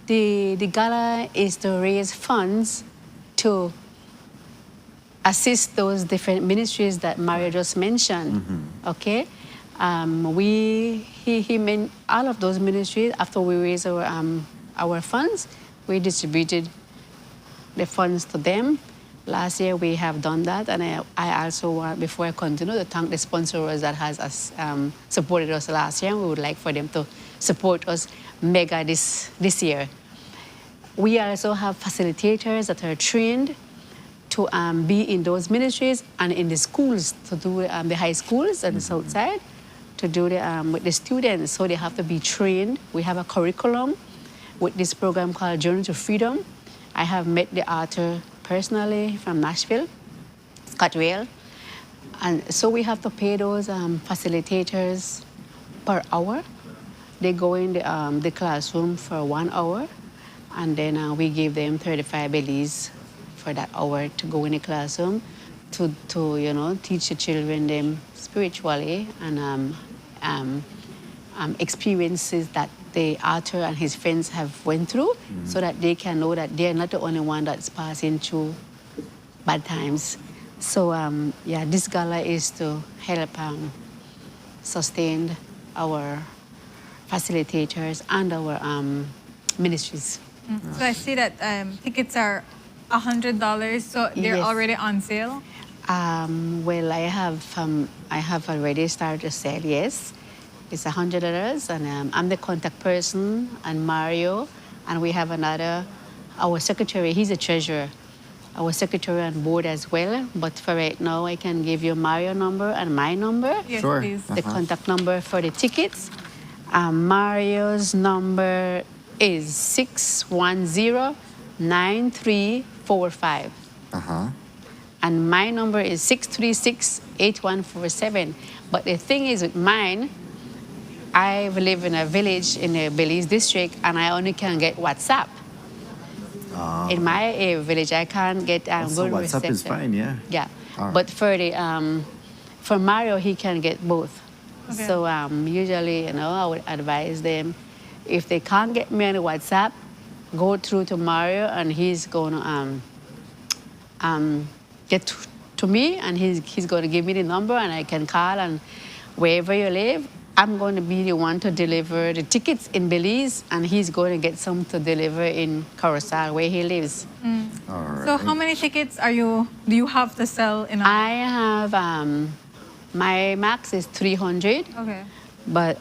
The gala is to raise funds to assist those different ministries that Mario just mentioned. Okay, he meant all of those ministries. After we raise our funds, we distributed the funds to them. Last year we have done that, and I also want, before I continue, to thank the sponsors that has supported us last year. We would like for them to support us mega this year. We also have facilitators that are trained to be in those ministries and in the schools, to do the high schools and the south side, to do with the students. So they have to be trained. We have a curriculum with this program called Journey to Freedom. I have met the author personally from Nashville, Scott Whale. And so we have to pay those facilitators per hour. They go in the classroom for 1 hour, and then we give them 35 Belize for that hour to go in the classroom to teach the children them spiritually and experiences that the author and his friends have went through, so that they can know that they're not the only one that's passing through bad times. So this gala is to help sustain our facilitators and our ministries. So I see that tickets are $100, so they're already on sale? Well, I have already started to sell, yes. It's $100, and I'm the contact person, and Mario, and we have our secretary, he's a treasurer, our secretary on board as well. But for right now, I can give you Mario's number and my number. Yes, sure. Please. The contact number for the tickets. Mario's number is 610-9345. And my number is 636-8147. But the thing is with mine, I live in a village in the Belize district, and I only can get WhatsApp. In my village, I can't get Also, good WhatsApp is reception. fine, yeah. Yeah, All right. but for Mario, he can get both. Okay. So usually, I would advise them, if they can't get me on the WhatsApp, go through to Mario, and he's going to get to me, and he's going to give me the number, and I can call, and wherever you live, I'm going to be the one to deliver the tickets in Belize, and he's going to get some to deliver in Coruscant, where he lives. All right. So how many tickets do you have to sell in a... I have, my max is 300. Okay. But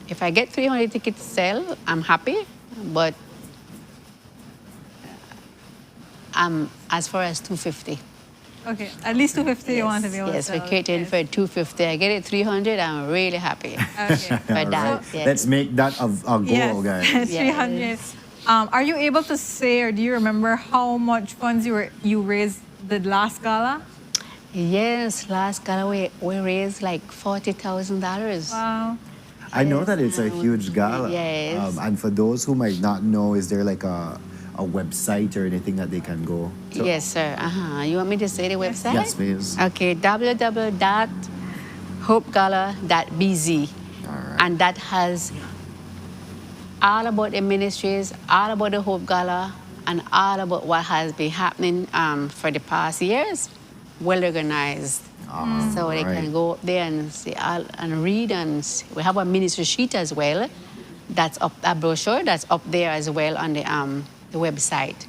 if I get 300 tickets to sell, I'm happy. But as far as 250. Okay, at least 250 you want to be able to Yes, sell. we're catering for 250. I get it 300, I'm really happy Okay. for All that. right. Yes. Let's make that a goal, Yes, guys. 300. Are you able to say, or do you remember how much funds you raised the last gala? Yes, last gala we raised like $40,000. Wow. I know that it's a huge gala. Yes. And for those who might not know, is there like a website or anything that they can go to? Yes, sir. You want me to say the website? Yes, please. Okay, www.hopegala.bz. And that has all about the ministries, all about the Hope Gala, and all about what has been happening for the past years. Well organized. So they can go up there and see and read, and we have a ministry sheet as well. That's up, a brochure that's up there as well on the website.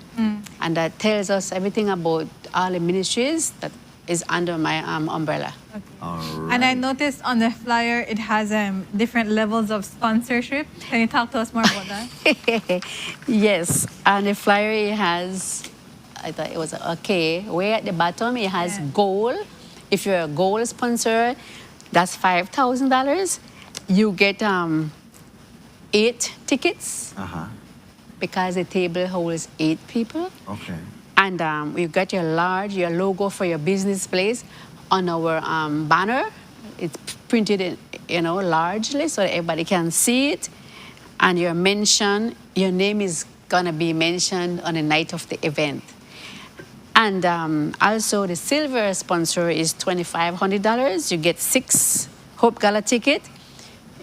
And that tells us everything about all the ministries that is under my umbrella. And I noticed on the flyer it has different levels of sponsorship. Can you talk to us more about that? Yes, and the flyer it has, I thought it was okay. Way at the bottom it has gold. If you're a gold sponsor, that's $5,000. You get 8 tickets because the table holds 8 people. Okay. And you got your logo for your business place on our banner. It's printed in, largely so that everybody can see it. And your name is gonna be mentioned on the night of the event. And also the silver sponsor is $2,500. You get 6 Hope Gala tickets.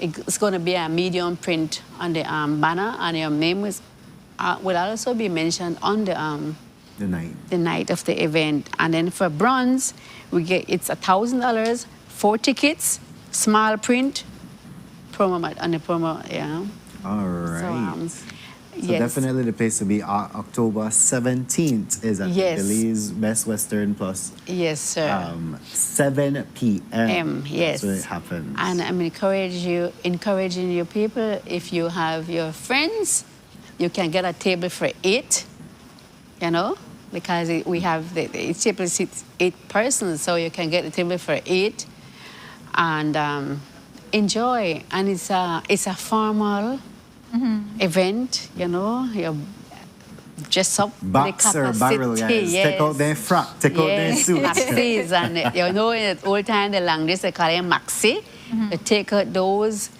It's gonna be a medium print on the banner, and your name will also be mentioned on the night of the event. And then for bronze, it's $1,000, 4 tickets, small print, on the promo, All right. So yes. definitely the place to be. October 17th is at Yes. Belize Best Western Plus. Yes, sir. 7 p.m. Yes. That's when it happens. And I'm encouraging you people, if you have your friends, you can get a table for 8, because we have the table seats 8 persons, so you can get a table for 8 and enjoy. And it's a formal event, you're dressed up Boxer barrel, guys. yes. Take out their frock, take out their suits. Maxis, and in the old time, the language they call them maxi. You take out those.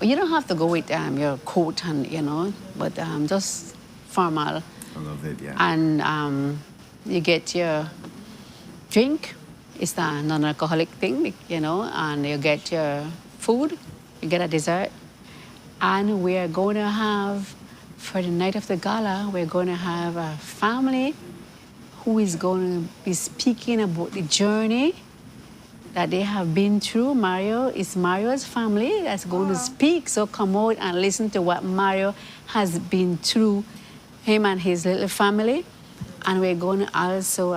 You don't have to go with your coat and but just formal. I love it, yeah. And you get your drink. It's a non-alcoholic thing, and you get your food. You get a dessert. And we are going to have, for the night of the gala, we're going to have a family who is going to be speaking about the journey that they have been through. It's Mario's family that's going to speak. So come out and listen to what Mario has been through, him and his little family. And we're going to also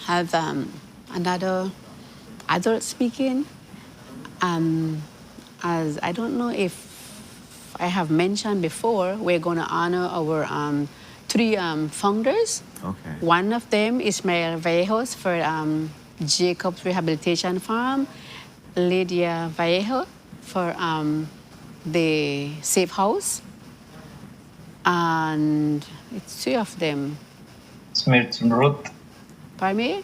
have another adult speaking. As I don't know if I have mentioned before, we're going to honor our 3 founders. Okay. One of them is Ismael Vallejos for Jacob's Rehabilitation Farm, Lydia Vallejo for the Safe House, and it's 3 of them. Miss Ruth. Pardon me?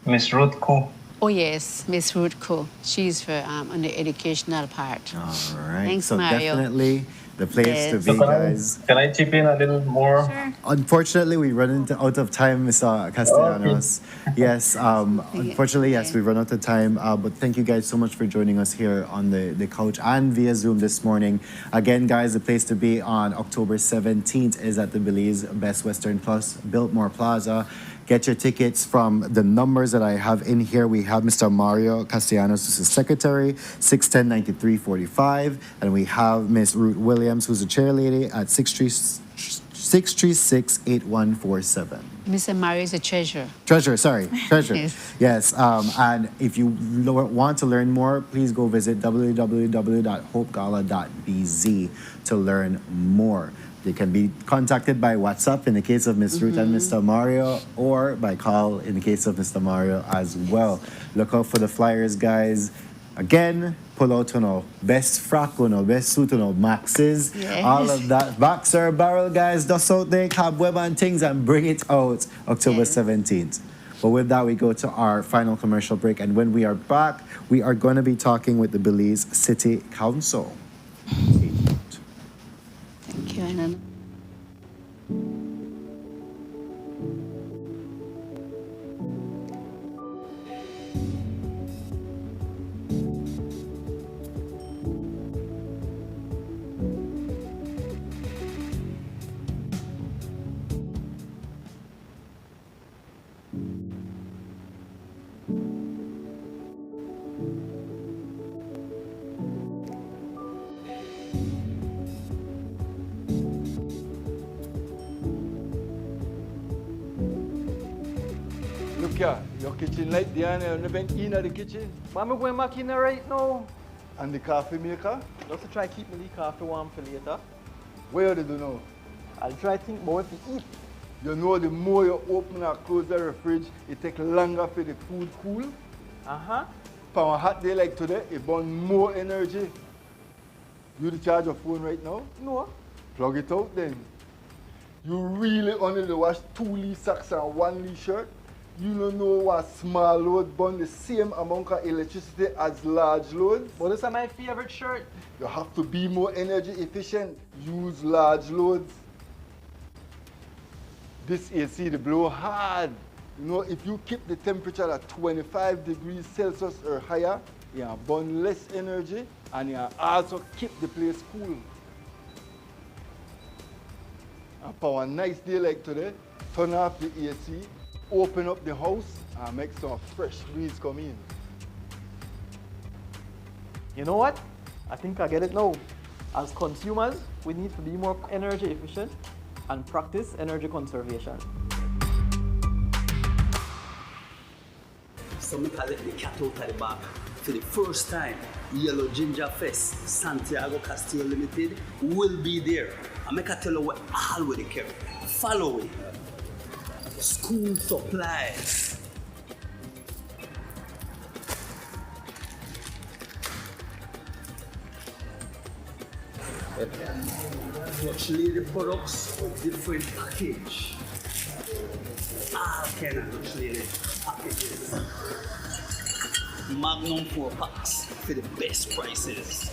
Miss Ruth Koo. Oh, yes, Miss Ruth Koo. She's for on the educational part. All right. Thanks, So Mario. definitely the place to Yes. be, guys. Can I chip in a little more? Unfortunately, we run out of time, Mr. Castellanos. Yes, unfortunately, yes, we run out of time. But thank you guys so much for joining us here on the couch and via Zoom this morning. Again, guys, the place to be on October 17th is at the Belize Best Western Plus Biltmore Plaza. Get your tickets from the numbers that I have in here. We have Mr. Mario Castellanos, who's the secretary, 610-9345. And we have Miss Ruth Williams, who's the chair lady, at 636-8147. Mr. Mario is a treasurer. Treasure. Yes. Yes. And if you want to learn more, please go visit www.hopegala.bz to learn more. They can be contacted by WhatsApp in the case of Ms. Ruth and Mr. Mario, or by call in the case of Mr. Mario as well. Look out for the flyers, guys. Again, pull out best frock, best suit, maxes, Yes. all of that. Boxer, barrel, guys, dust out there, cobweb and things, and bring it out October 17th. But with that, we go to our final commercial break. And when we are back, we are going to be talking with the Belize City Council. Thank you, Anna. Look here, your kitchen light there and you never in the kitchen. Mama going back in there right now. And the coffee maker? Just to try keep me the coffee warm for later. Where did you know? I'll try think more to eat. You know the more you open or close the fridge, it takes longer for the food cool. Uh-huh. For a hot day like today, it burns more energy. You to charge your phone right now? No. Plug it out then. You really only wash 2 socks and 1 shirt? You don't know what small load burn the same amount of electricity as large loads? But this is my favorite shirt. You have to be more energy efficient. Use large loads. This AC, they blow hard. You know, if you keep the temperature at 25 degrees Celsius or higher, you burn less energy and you also keep the place cool. And for a nice day like today, turn off the AC, open up the house, and make some fresh breeze come in. You know what? I think I get it now. As consumers, we need to be more energy efficient and practice energy conservation. So I let the cat out of the bag. For the first time, Yellow Ginger Fest, Santiago Castillo Limited will be there. I make a tell you what all with the care. Follow it. School supplies. Dutch Lady products with different package. All kind of Dutch Lady packages. Magnum 4 packs for the best prices.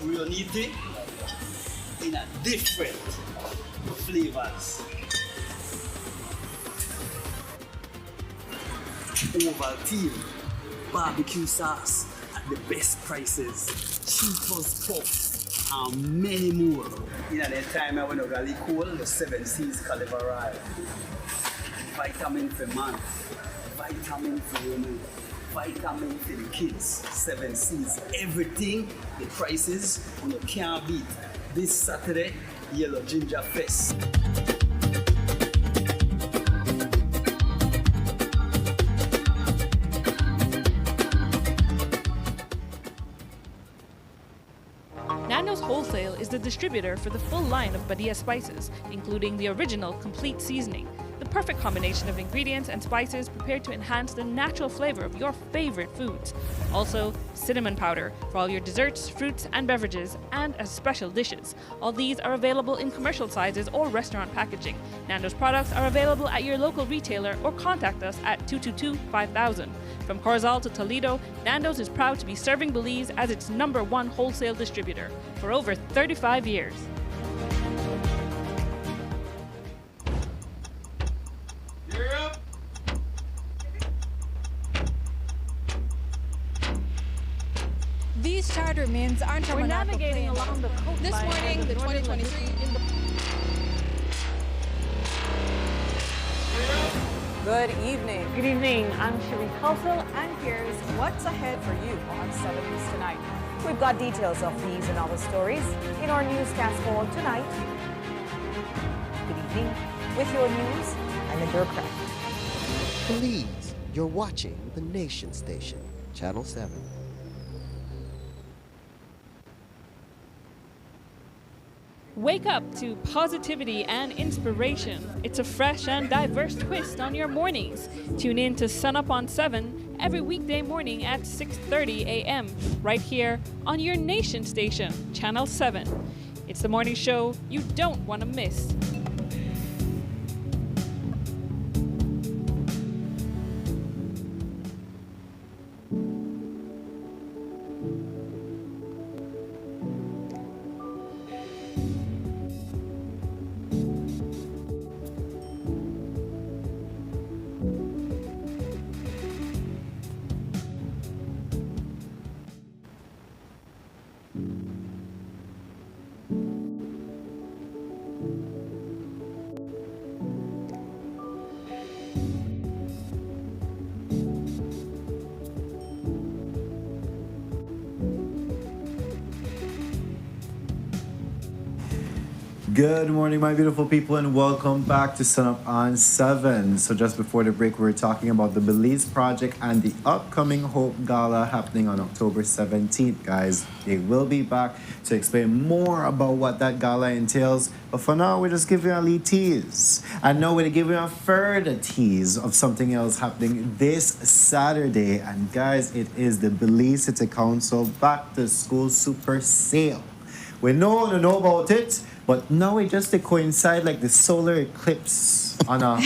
Reunite in a different flavors. Ovaltine barbecue sauce at the best prices. Cheetos puffs and many more. In that time when we really cool, the 7 C's caliber arrive. Vitamin for man, vitamin for women, vitamin for the kids, 7 C's, everything, the prices you can't beat. This Saturday, Yellow Ginger Fest. Nando's Wholesale is the distributor for the full line of Badia spices, including the original complete seasoning, the perfect combination of ingredients and spices prepared to enhance the natural flavor of your favorite foods. Also, cinnamon powder for all your desserts, fruits, and beverages, and as special dishes. All these are available in commercial sizes or restaurant packaging. Nando's products are available at your local retailer or contact us at 222-5000. From Corozal to Toledo, Nando's is proud to be serving Belize as its #1 wholesale distributor for over 35 years. These charter mints aren't We're navigating along the coastline. This morning, the 2023 in the Good evening. Good evening. I'm Sheree Halsell. And here's what's ahead for you on 7 News Tonight. We've got details of these and other stories in our newscast for tonight. Good evening. With your news, I'm Indra Craft. Belize, you're watching the Nation Station, Channel 7. Wake up to positivity and inspiration. It's a fresh and diverse twist on your mornings. Tune in to Sunup on 7 every weekday morning at 6:30 a.m. right here on your Nation Station, Channel 7. It's the morning show you don't want to miss. Good morning, my beautiful people, and welcome back to Sunup on 7. So just before the break, we were talking about the Belize Project and the upcoming Hope Gala happening on October 17th, guys. They will be back to explain more about what that gala entails. But for now, we're just giving you a little tease. And now we're going to give you a further tease of something else happening this Saturday. And guys, it is the Belize City Council Back to School Super Sale. We know about it, but now it just to coincide like the solar eclipse on a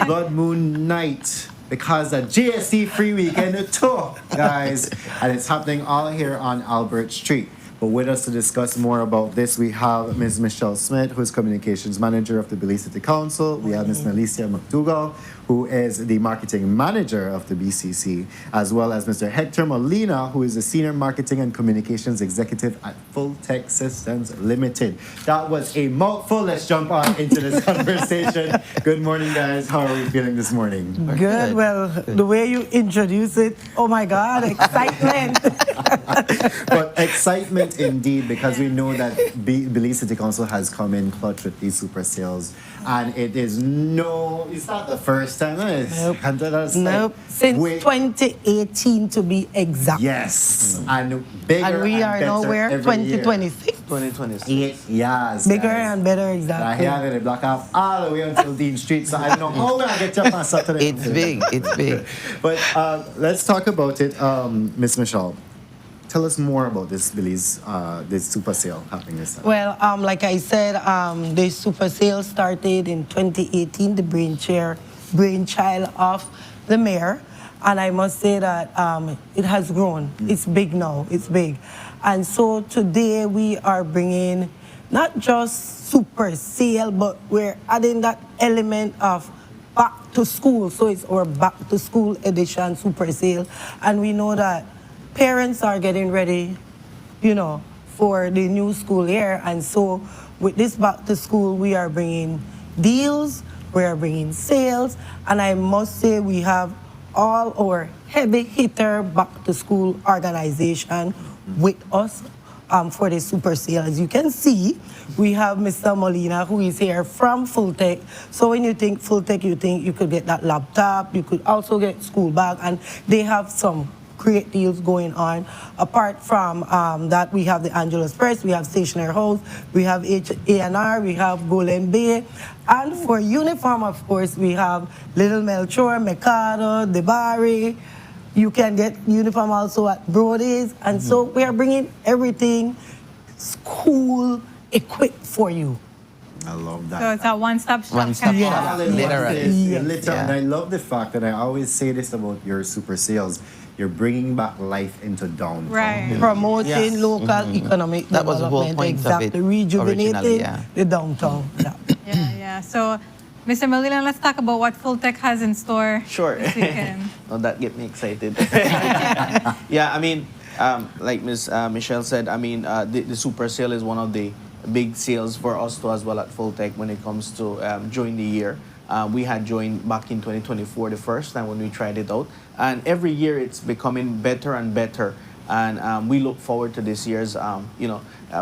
blood moon night, because the GST free weekend tour, guys, and it's happening all here on Albert Street. But with us to discuss more about this, we have Ms. Michelle Smith, who is Communications Manager of the Belize City Council. We have Ms. Melicia McDougall, who is the Marketing Manager of the BCC, as well as Mr. Hector Molina, who is the Senior Marketing and Communications Executive at Full Tech Systems Limited. That was a mouthful. Let's jump on into this conversation. Good morning, guys. How are we feeling this morning? Good. Well, the way you introduce it, oh my God, excitement. But excitement indeed, because we know that Belize City Council has come in clutch with these super sales. And it's not the first time. Nope. Since 2018 to be exact. Yes. And bigger and we are better nowhere, every 2026. 2026. Yes. Bigger guys. and better, exactly. I have it block off all the way until Dean Street, so I don't know how we're going to get up on Saturday. It's big. It's big. But let's talk about it, Miss Michelle. Tell us more about this Belize, this super sale happening this time. Well, like I said, the super sale started in 2018, the brainchild of the mayor. And I must say that it has grown. It's big now. It's big. And so today we are bringing not just super sale, but we're adding that element of back to school. So it's our back to school edition super sale. And we know that parents are getting ready, for the new school year. And so with this back to school, we are bringing deals, we are bringing sales, and I must say we have all our heavy hitter back to school organization with us for the super sale. As you can see, we have Mr. Molina, who is here from Full Tech. So when you think Full Tech, you think you could get that laptop, you could also get school bag, and they have some great deals going on. Apart from that, we have the Angelus Press, we have Stationery House, we have A&R, we have Golden Bay. And for uniform, of course, we have Little Melchor, Mikado, Debari. You can get uniform also at Brody's. And so we are bringing everything school equipped for you. I love that. So it's a one-stop shop. One-stop kind of shop. thing. Literally. Yes. And I love the fact that I always say this about your super sales. You're bringing back life into downtown. Right. Promoting local economic That was the whole development, point exactly. of it Rejuvenating originally, yeah. the downtown. Yeah. Yeah. So, Mr. Malilan, let's talk about what Full Tech has in store Sure. this weekend. Oh, that get me excited. Yeah, I mean, like Ms. Michelle said, I mean, the super sale is one of the big sales for us too as well at Full Tech when it comes to during the year. We had joined back in 2024 the first time when we tried it out. And every year it's becoming better and better. And we look forward to this year's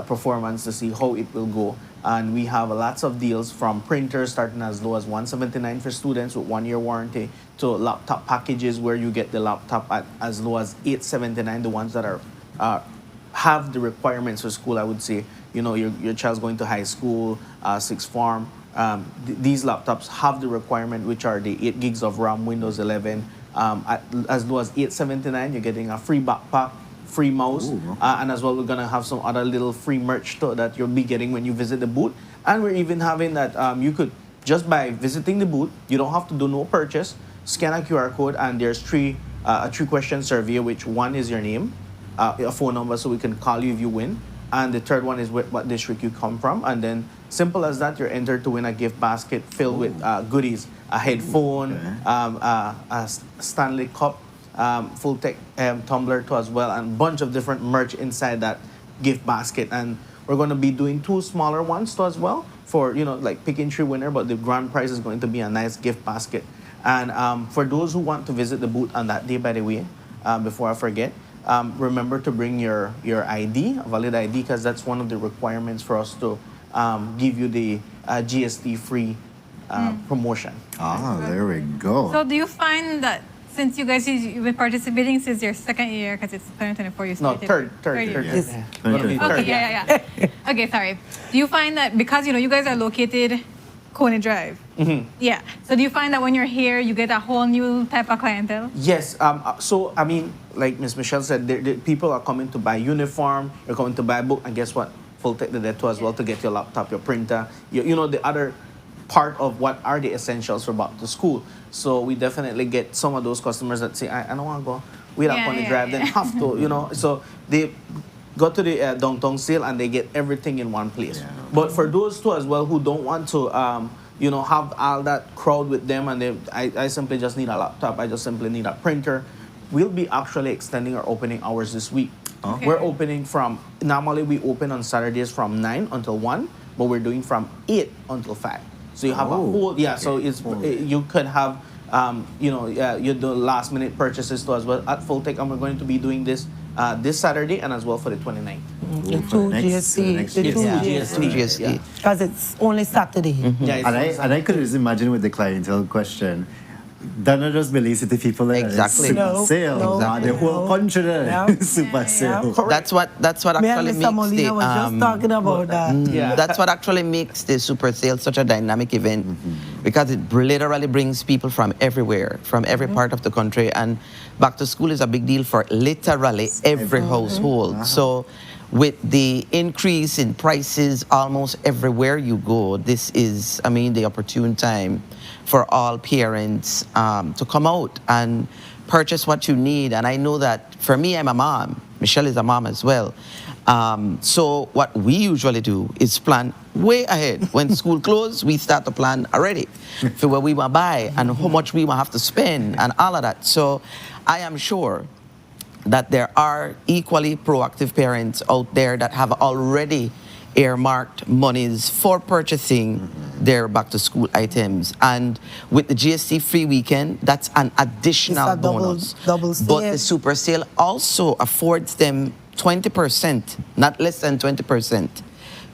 performance to see how it will go. And we have lots of deals from printers starting as low as $179 for students with 1-year warranty to laptop packages where you get the laptop at as low as $879, the ones that are have the requirements for school. I would say, your child's going to high school, sixth form. These laptops have the requirement, which are the 8 gigs of RAM, Windows 11, at as low as $879. You're getting a free backpack, free mouse, and as well we're gonna have some other little free merch too that you'll be getting when you visit the booth. And we're even having that you could just by visiting the booth, you don't have to do no purchase. Scan a QR code, and there's a 3-question survey, which one is your name, a phone number so we can call you if you win, and the third one is what district you come from, and then simple as that, you're entered to win a gift basket filled with goodies, a headphone, a Stanley Cup, Full Tech tumbler too as well, and a bunch of different merch inside that gift basket. And we're going to be doing 2 smaller ones too as well for like pick and tree winner, but the grand prize is going to be a nice gift basket. And for those who want to visit the booth on that day, by the way, before I forget, remember to bring your ID, a valid ID, because that's one of the requirements for us to give you the GST free promotion. There we go. So do you find that since you guys you've been participating since your second year, because it's 2024, you started? No, third year. Okay, yeah. Okay, sorry. Do you find that because you guys are located Coney Drive? Yeah. So do you find that when you're here, you get a whole new type of clientele? Yes. So I mean, like Ms. Michelle said, the people are coming to buy uniform. You're coming to buy a book, and guess what? Full Tech did that too as well, to get your laptop, your printer, the other part of what are the essentials for back to school. So we definitely get some of those customers that say, I don't want to go without Coney Drive, then have to, So they go to the downtown sale and they get everything in one place. But for those too as well who don't want to, have all that crowd with them, and I simply just need a laptop, I just simply need a printer, we'll be actually extending our opening hours this week. Okay. We're opening normally we open on Saturdays from 9 until 1, but we're doing from 8 until 5. So you have a whole, so you could have, you do last minute purchases too as well at Full Tech, and we're going to be doing this this Saturday and as well for the 29th. The 2 GST. The 2 GST. Because it's only Saturday. And I could just imagine with the clientele question, they're not just Belize City people, exactly. Super sale. The whole country super sale. That's what actually makes Molina was just talking about that. That's what actually makes the super sale such a dynamic event, because it literally brings people from everywhere, from every part of the country, and back to school is a big deal for literally every household. So with the increase in prices almost everywhere you go, this is, the opportune time for all parents to come out and purchase what you need. And I know that for me, I'm a mom. Michelle is a mom as well. So what we usually do is plan way ahead. When school closes, we start to plan already for what we want to buy and how much we will have to spend and all of that. So I am sure that there are equally proactive parents out there that have already earmarked monies for purchasing their back-to-school items. And with the GST free weekend, that's an additional bonus. Double but the super sale also affords them 20%, not less than 20%.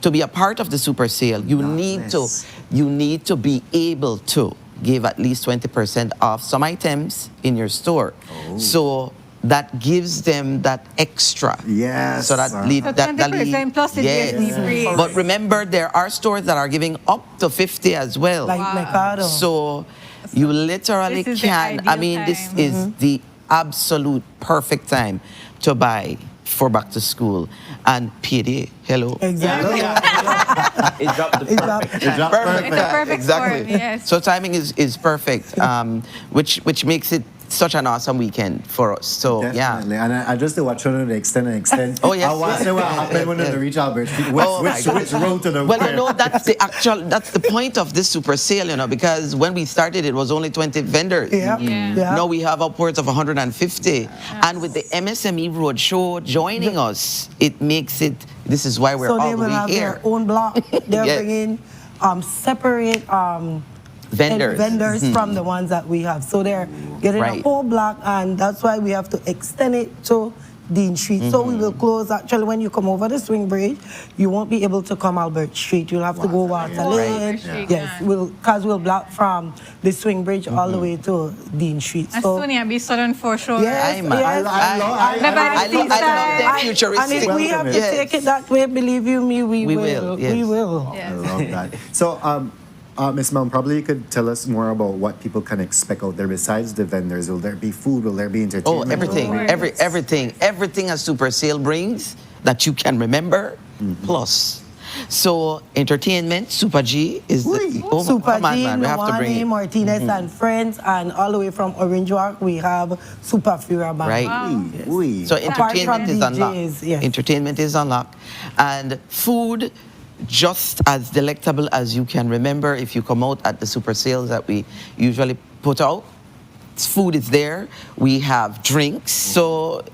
To be a part of the super sale, you need to be able to give at least 20% off some items in your store. So that gives them that extra. Yes. So that lead, So that 20% plus the GST free. But remember, there are stores that are giving up to 50 as well. Like Mercado. So you literally This is the can. I ideal mean, this time. is the absolute perfect time to buy for back to school. And PD, hello. Exactly. It dropped the perfect. It dropped Perfect. It's a perfect Exactly. storm, yes. So timing is perfect, which makes it such an awesome weekend for us. So Definitely. And I just do what trying to extend. Oh, yes. I want to say what happened when they reach Albert Street. Which road to the Well, you know, that's the point of this super sale, you know, because when we started, it was only 20 vendors. Yeah. Now we have upwards of 150. And with the MSME Roadshow joining us, it makes it, this is why we're So all they the will way have here. their own block. They're Yes. bringing separate Vendors. from the ones that we have. So they're getting Right. a whole block, and that's why we have to extend it to Dean Street. So we will close, actually, when you come over the Swing Bridge, you won't be able to come Albert Street. You'll have to go Water Lane. Right. Yes, because we'll block from the Swing Bridge all the way to Dean Street. As So soon as be Southern for sure. Yes, I love that futuristic. and if we have to take it that way, believe you me, we will. Yes. We will. I love that. So, Ms. Mom, probably you could tell us more about what people can expect out there besides the vendors. Will there be food? Will there be Oh, entertainment? everything. Everything a super sale brings that you can remember, plus. So entertainment, Super G is the Super come on, G, man, we have to bring Noani, it. Martinez and friends, and all the way from Orange Walk, we have Super Fura Band. Right. Yes. So Apart from entertainment is unlocked. DJs, yes. Entertainment is unlocked. And food, just as delectable as you can remember if you come out at the super sales that we usually put out. Food is there. We have drinks. So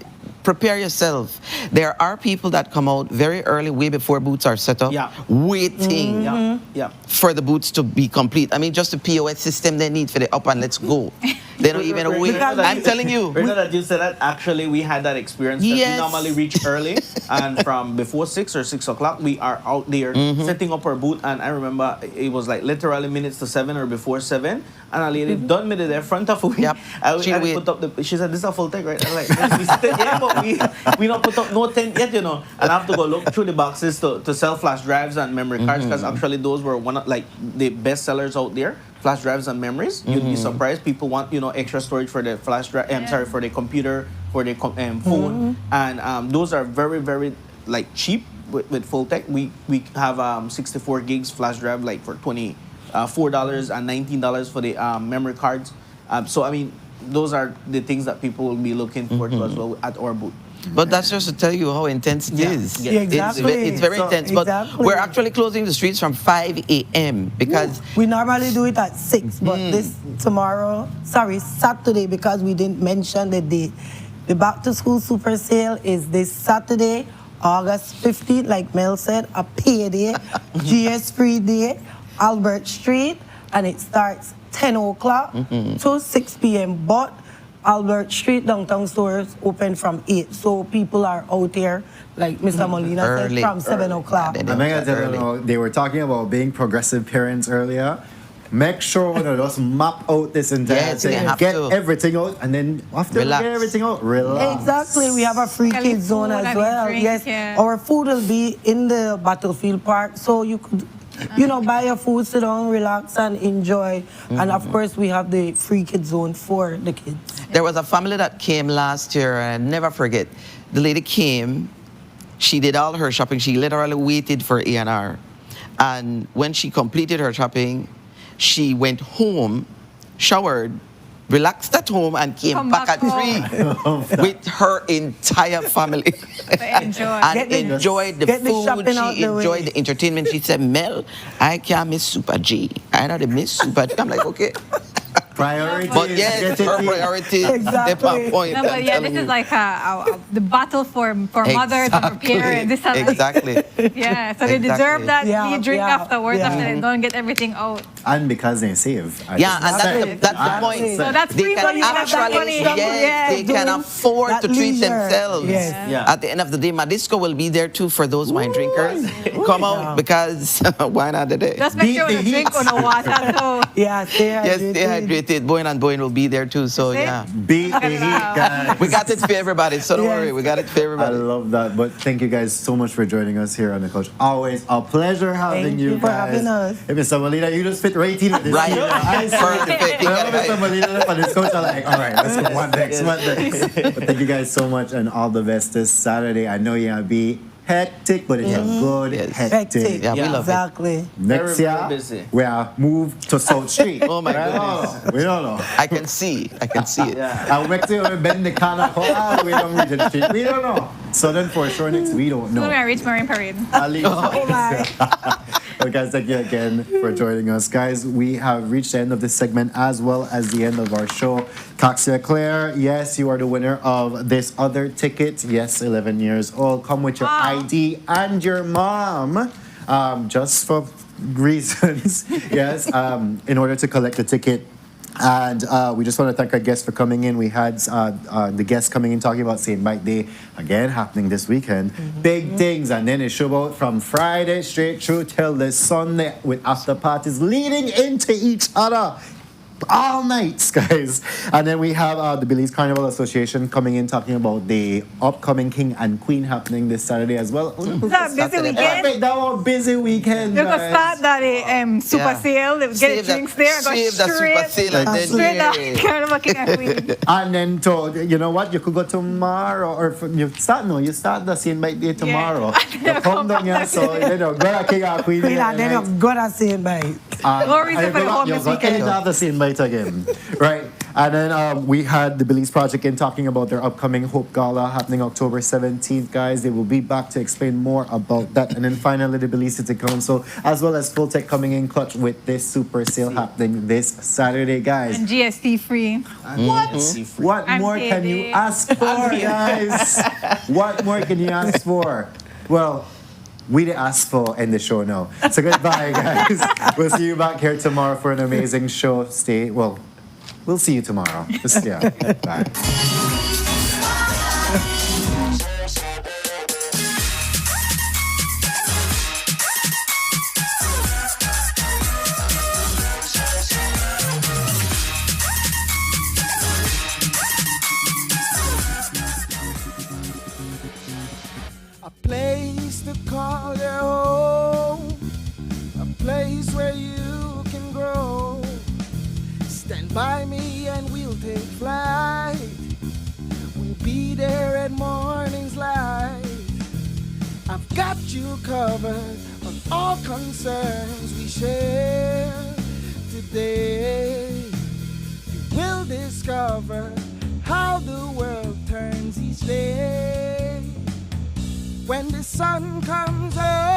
prepare yourself. There are people that come out very early, way before booths are set up, waiting for the booths to be complete. I mean, just the POS system they need for the up and let's go. They don't even wait. I'm telling you. Remember that you said that? Actually, we had that experience. That Yes. We normally reach early, and from before 6 or 6 o'clock, we are out there setting up our booth. And I remember it was like literally minutes to 7 or before 7, and a lady done me there front of me. Yep. I put up she said, "This is a full tech, right?" I'm like, "Yes, we sit yeah, but we don't put up no tent yet, you know." And I have to go look through the boxes to sell flash drives and memory cards, because actually those were one of like the best sellers out there. Flash drives and memories. You'd be surprised. People want extra storage for the flash drive. Sorry, for the computer, for the phone, and those are very, very like cheap with full tech. We have 64 gigs flash drive like for $24 and $19 for the memory cards. So I mean, those are the things that people will be looking forward to as well at our booth. But that's just to tell you how intense it is. Yeah, exactly. It's very intense. But exactly. we're actually closing the streets from 5 a.m. because we normally do it at 6, but Saturday, because we didn't mention the date. The back to school super sale is this Saturday, August 15th, like Mel said, a payday, GS free day, Albert Street, and it starts 10 o'clock to 6 p.m. But Albert Street downtown stores open from 8, so people are out there, like Mr. Molina said, from 7 o'clock. They were talking about being progressive parents earlier. Make sure to just map out this entire thing. Get everything out, and then after you get everything out, relax. Exactly. We have a free kids zone as well. Yes. Our food will be in the Battlefield Park, so you could buy your food, sit down, relax, and enjoy. And of course, we have the free kids zone for the kids. there was a family that came last year, and I never forget. The lady came, she did all her shopping. She literally waited for A&R. And when she completed her shopping, she went home, showered, relaxed at home, and came back at 3 with her entire family. And enjoyed the food. She enjoyed the entertainment. She said, "Mel, I can't miss Super G. I don't miss Super G." I'm like, okay. Priority. But yes, her priority. Exactly. Point, no, but yeah, this is like the battle for mothers and for parents. This is like, exactly. Yeah, so they deserve that free drink afterwards after they don't get everything out. And because they save. Yeah, and that's the point. So that's they free can money. actually, they can afford to treat themselves. Yes. Yeah. At the end of the day, Madisco will be there too for those wine drinkers. Come out because why not today? Just make sure you drink on the water. So stay hydrated. Yes, stay hydrated. committed. Boyne and Boyne will be there too. So yeah. Beat the heat, guys. We got it for everybody, so don't worry. We got it for I everybody. love that. But thank you guys so much for joining us here on the coach. Always a pleasure having Thank you you for guys. having us. Hey, Mr. Molina, you just fit right in with this. Right. team. I see. Perfect. You got it Mr. right. Molina and his coach are like, all right, let's go one next. But thank you guys so much and all the best this Saturday. I know you're going to be hectic, but it's a good hectic. Yeah, we love Exactly. Next Very, very year, busy. we are moved to South Street. Oh my goodness. We don't know. I can see it. And next year, we bend the corner all the way down Regent Street. We don't know. Southern for sure next, we don't Soon know. when I reach Marine Parade. At least. Oh my. Well, guys, thank you again for joining us. Guys, we have reached the end of this segment as well as the end of our show. Coxia Claire, yes, you are the winner of this other ticket. Yes, 11 years old. Come with your ID and your mom, just for reasons, yes, in order to collect the ticket. And we just want to thank our guests for coming in. We had the guests coming in talking about St. Mike Day, again, happening this weekend. Big things. And then it show out from Friday straight through till the Sunday with after parties leading into each other. All nights, guys. And then we have the Belize Carnival Association coming in talking about the upcoming King and Queen happening this Saturday as well. That busy weekend. That was busy weekend, You could guys. start that super sale. They get drinks there. Go save that super sale and then straight down Carnival King and Queen. And then to, you know what, you could go tomorrow or you start the St. Mike Day tomorrow. You come down here, so you know, go to King and Queen. Queen and then you go to St. Mike. No reason for the home this weekend. End the St. Mike again, right? And then we had the Belize Project in talking about their upcoming Hope Gala happening October 17th, guys. They will be back to explain more about that. And then finally, the Belize City Council, as well as Full Tech coming in clutch with this super sale happening this Saturday, guys. And GST free. What more can you ask for, guys? What more can you ask for? Well, we didn't ask for in the show now. So goodbye, guys. We'll see you back here tomorrow for an amazing show. We'll see you tomorrow. Yeah. Bye. A place to call your home, a place where you can grow. Stand by me and we'll take flight. We'll be there at morning's light. I've got you covered on all concerns we share today. You will discover how the world turns each day. When the sun comes up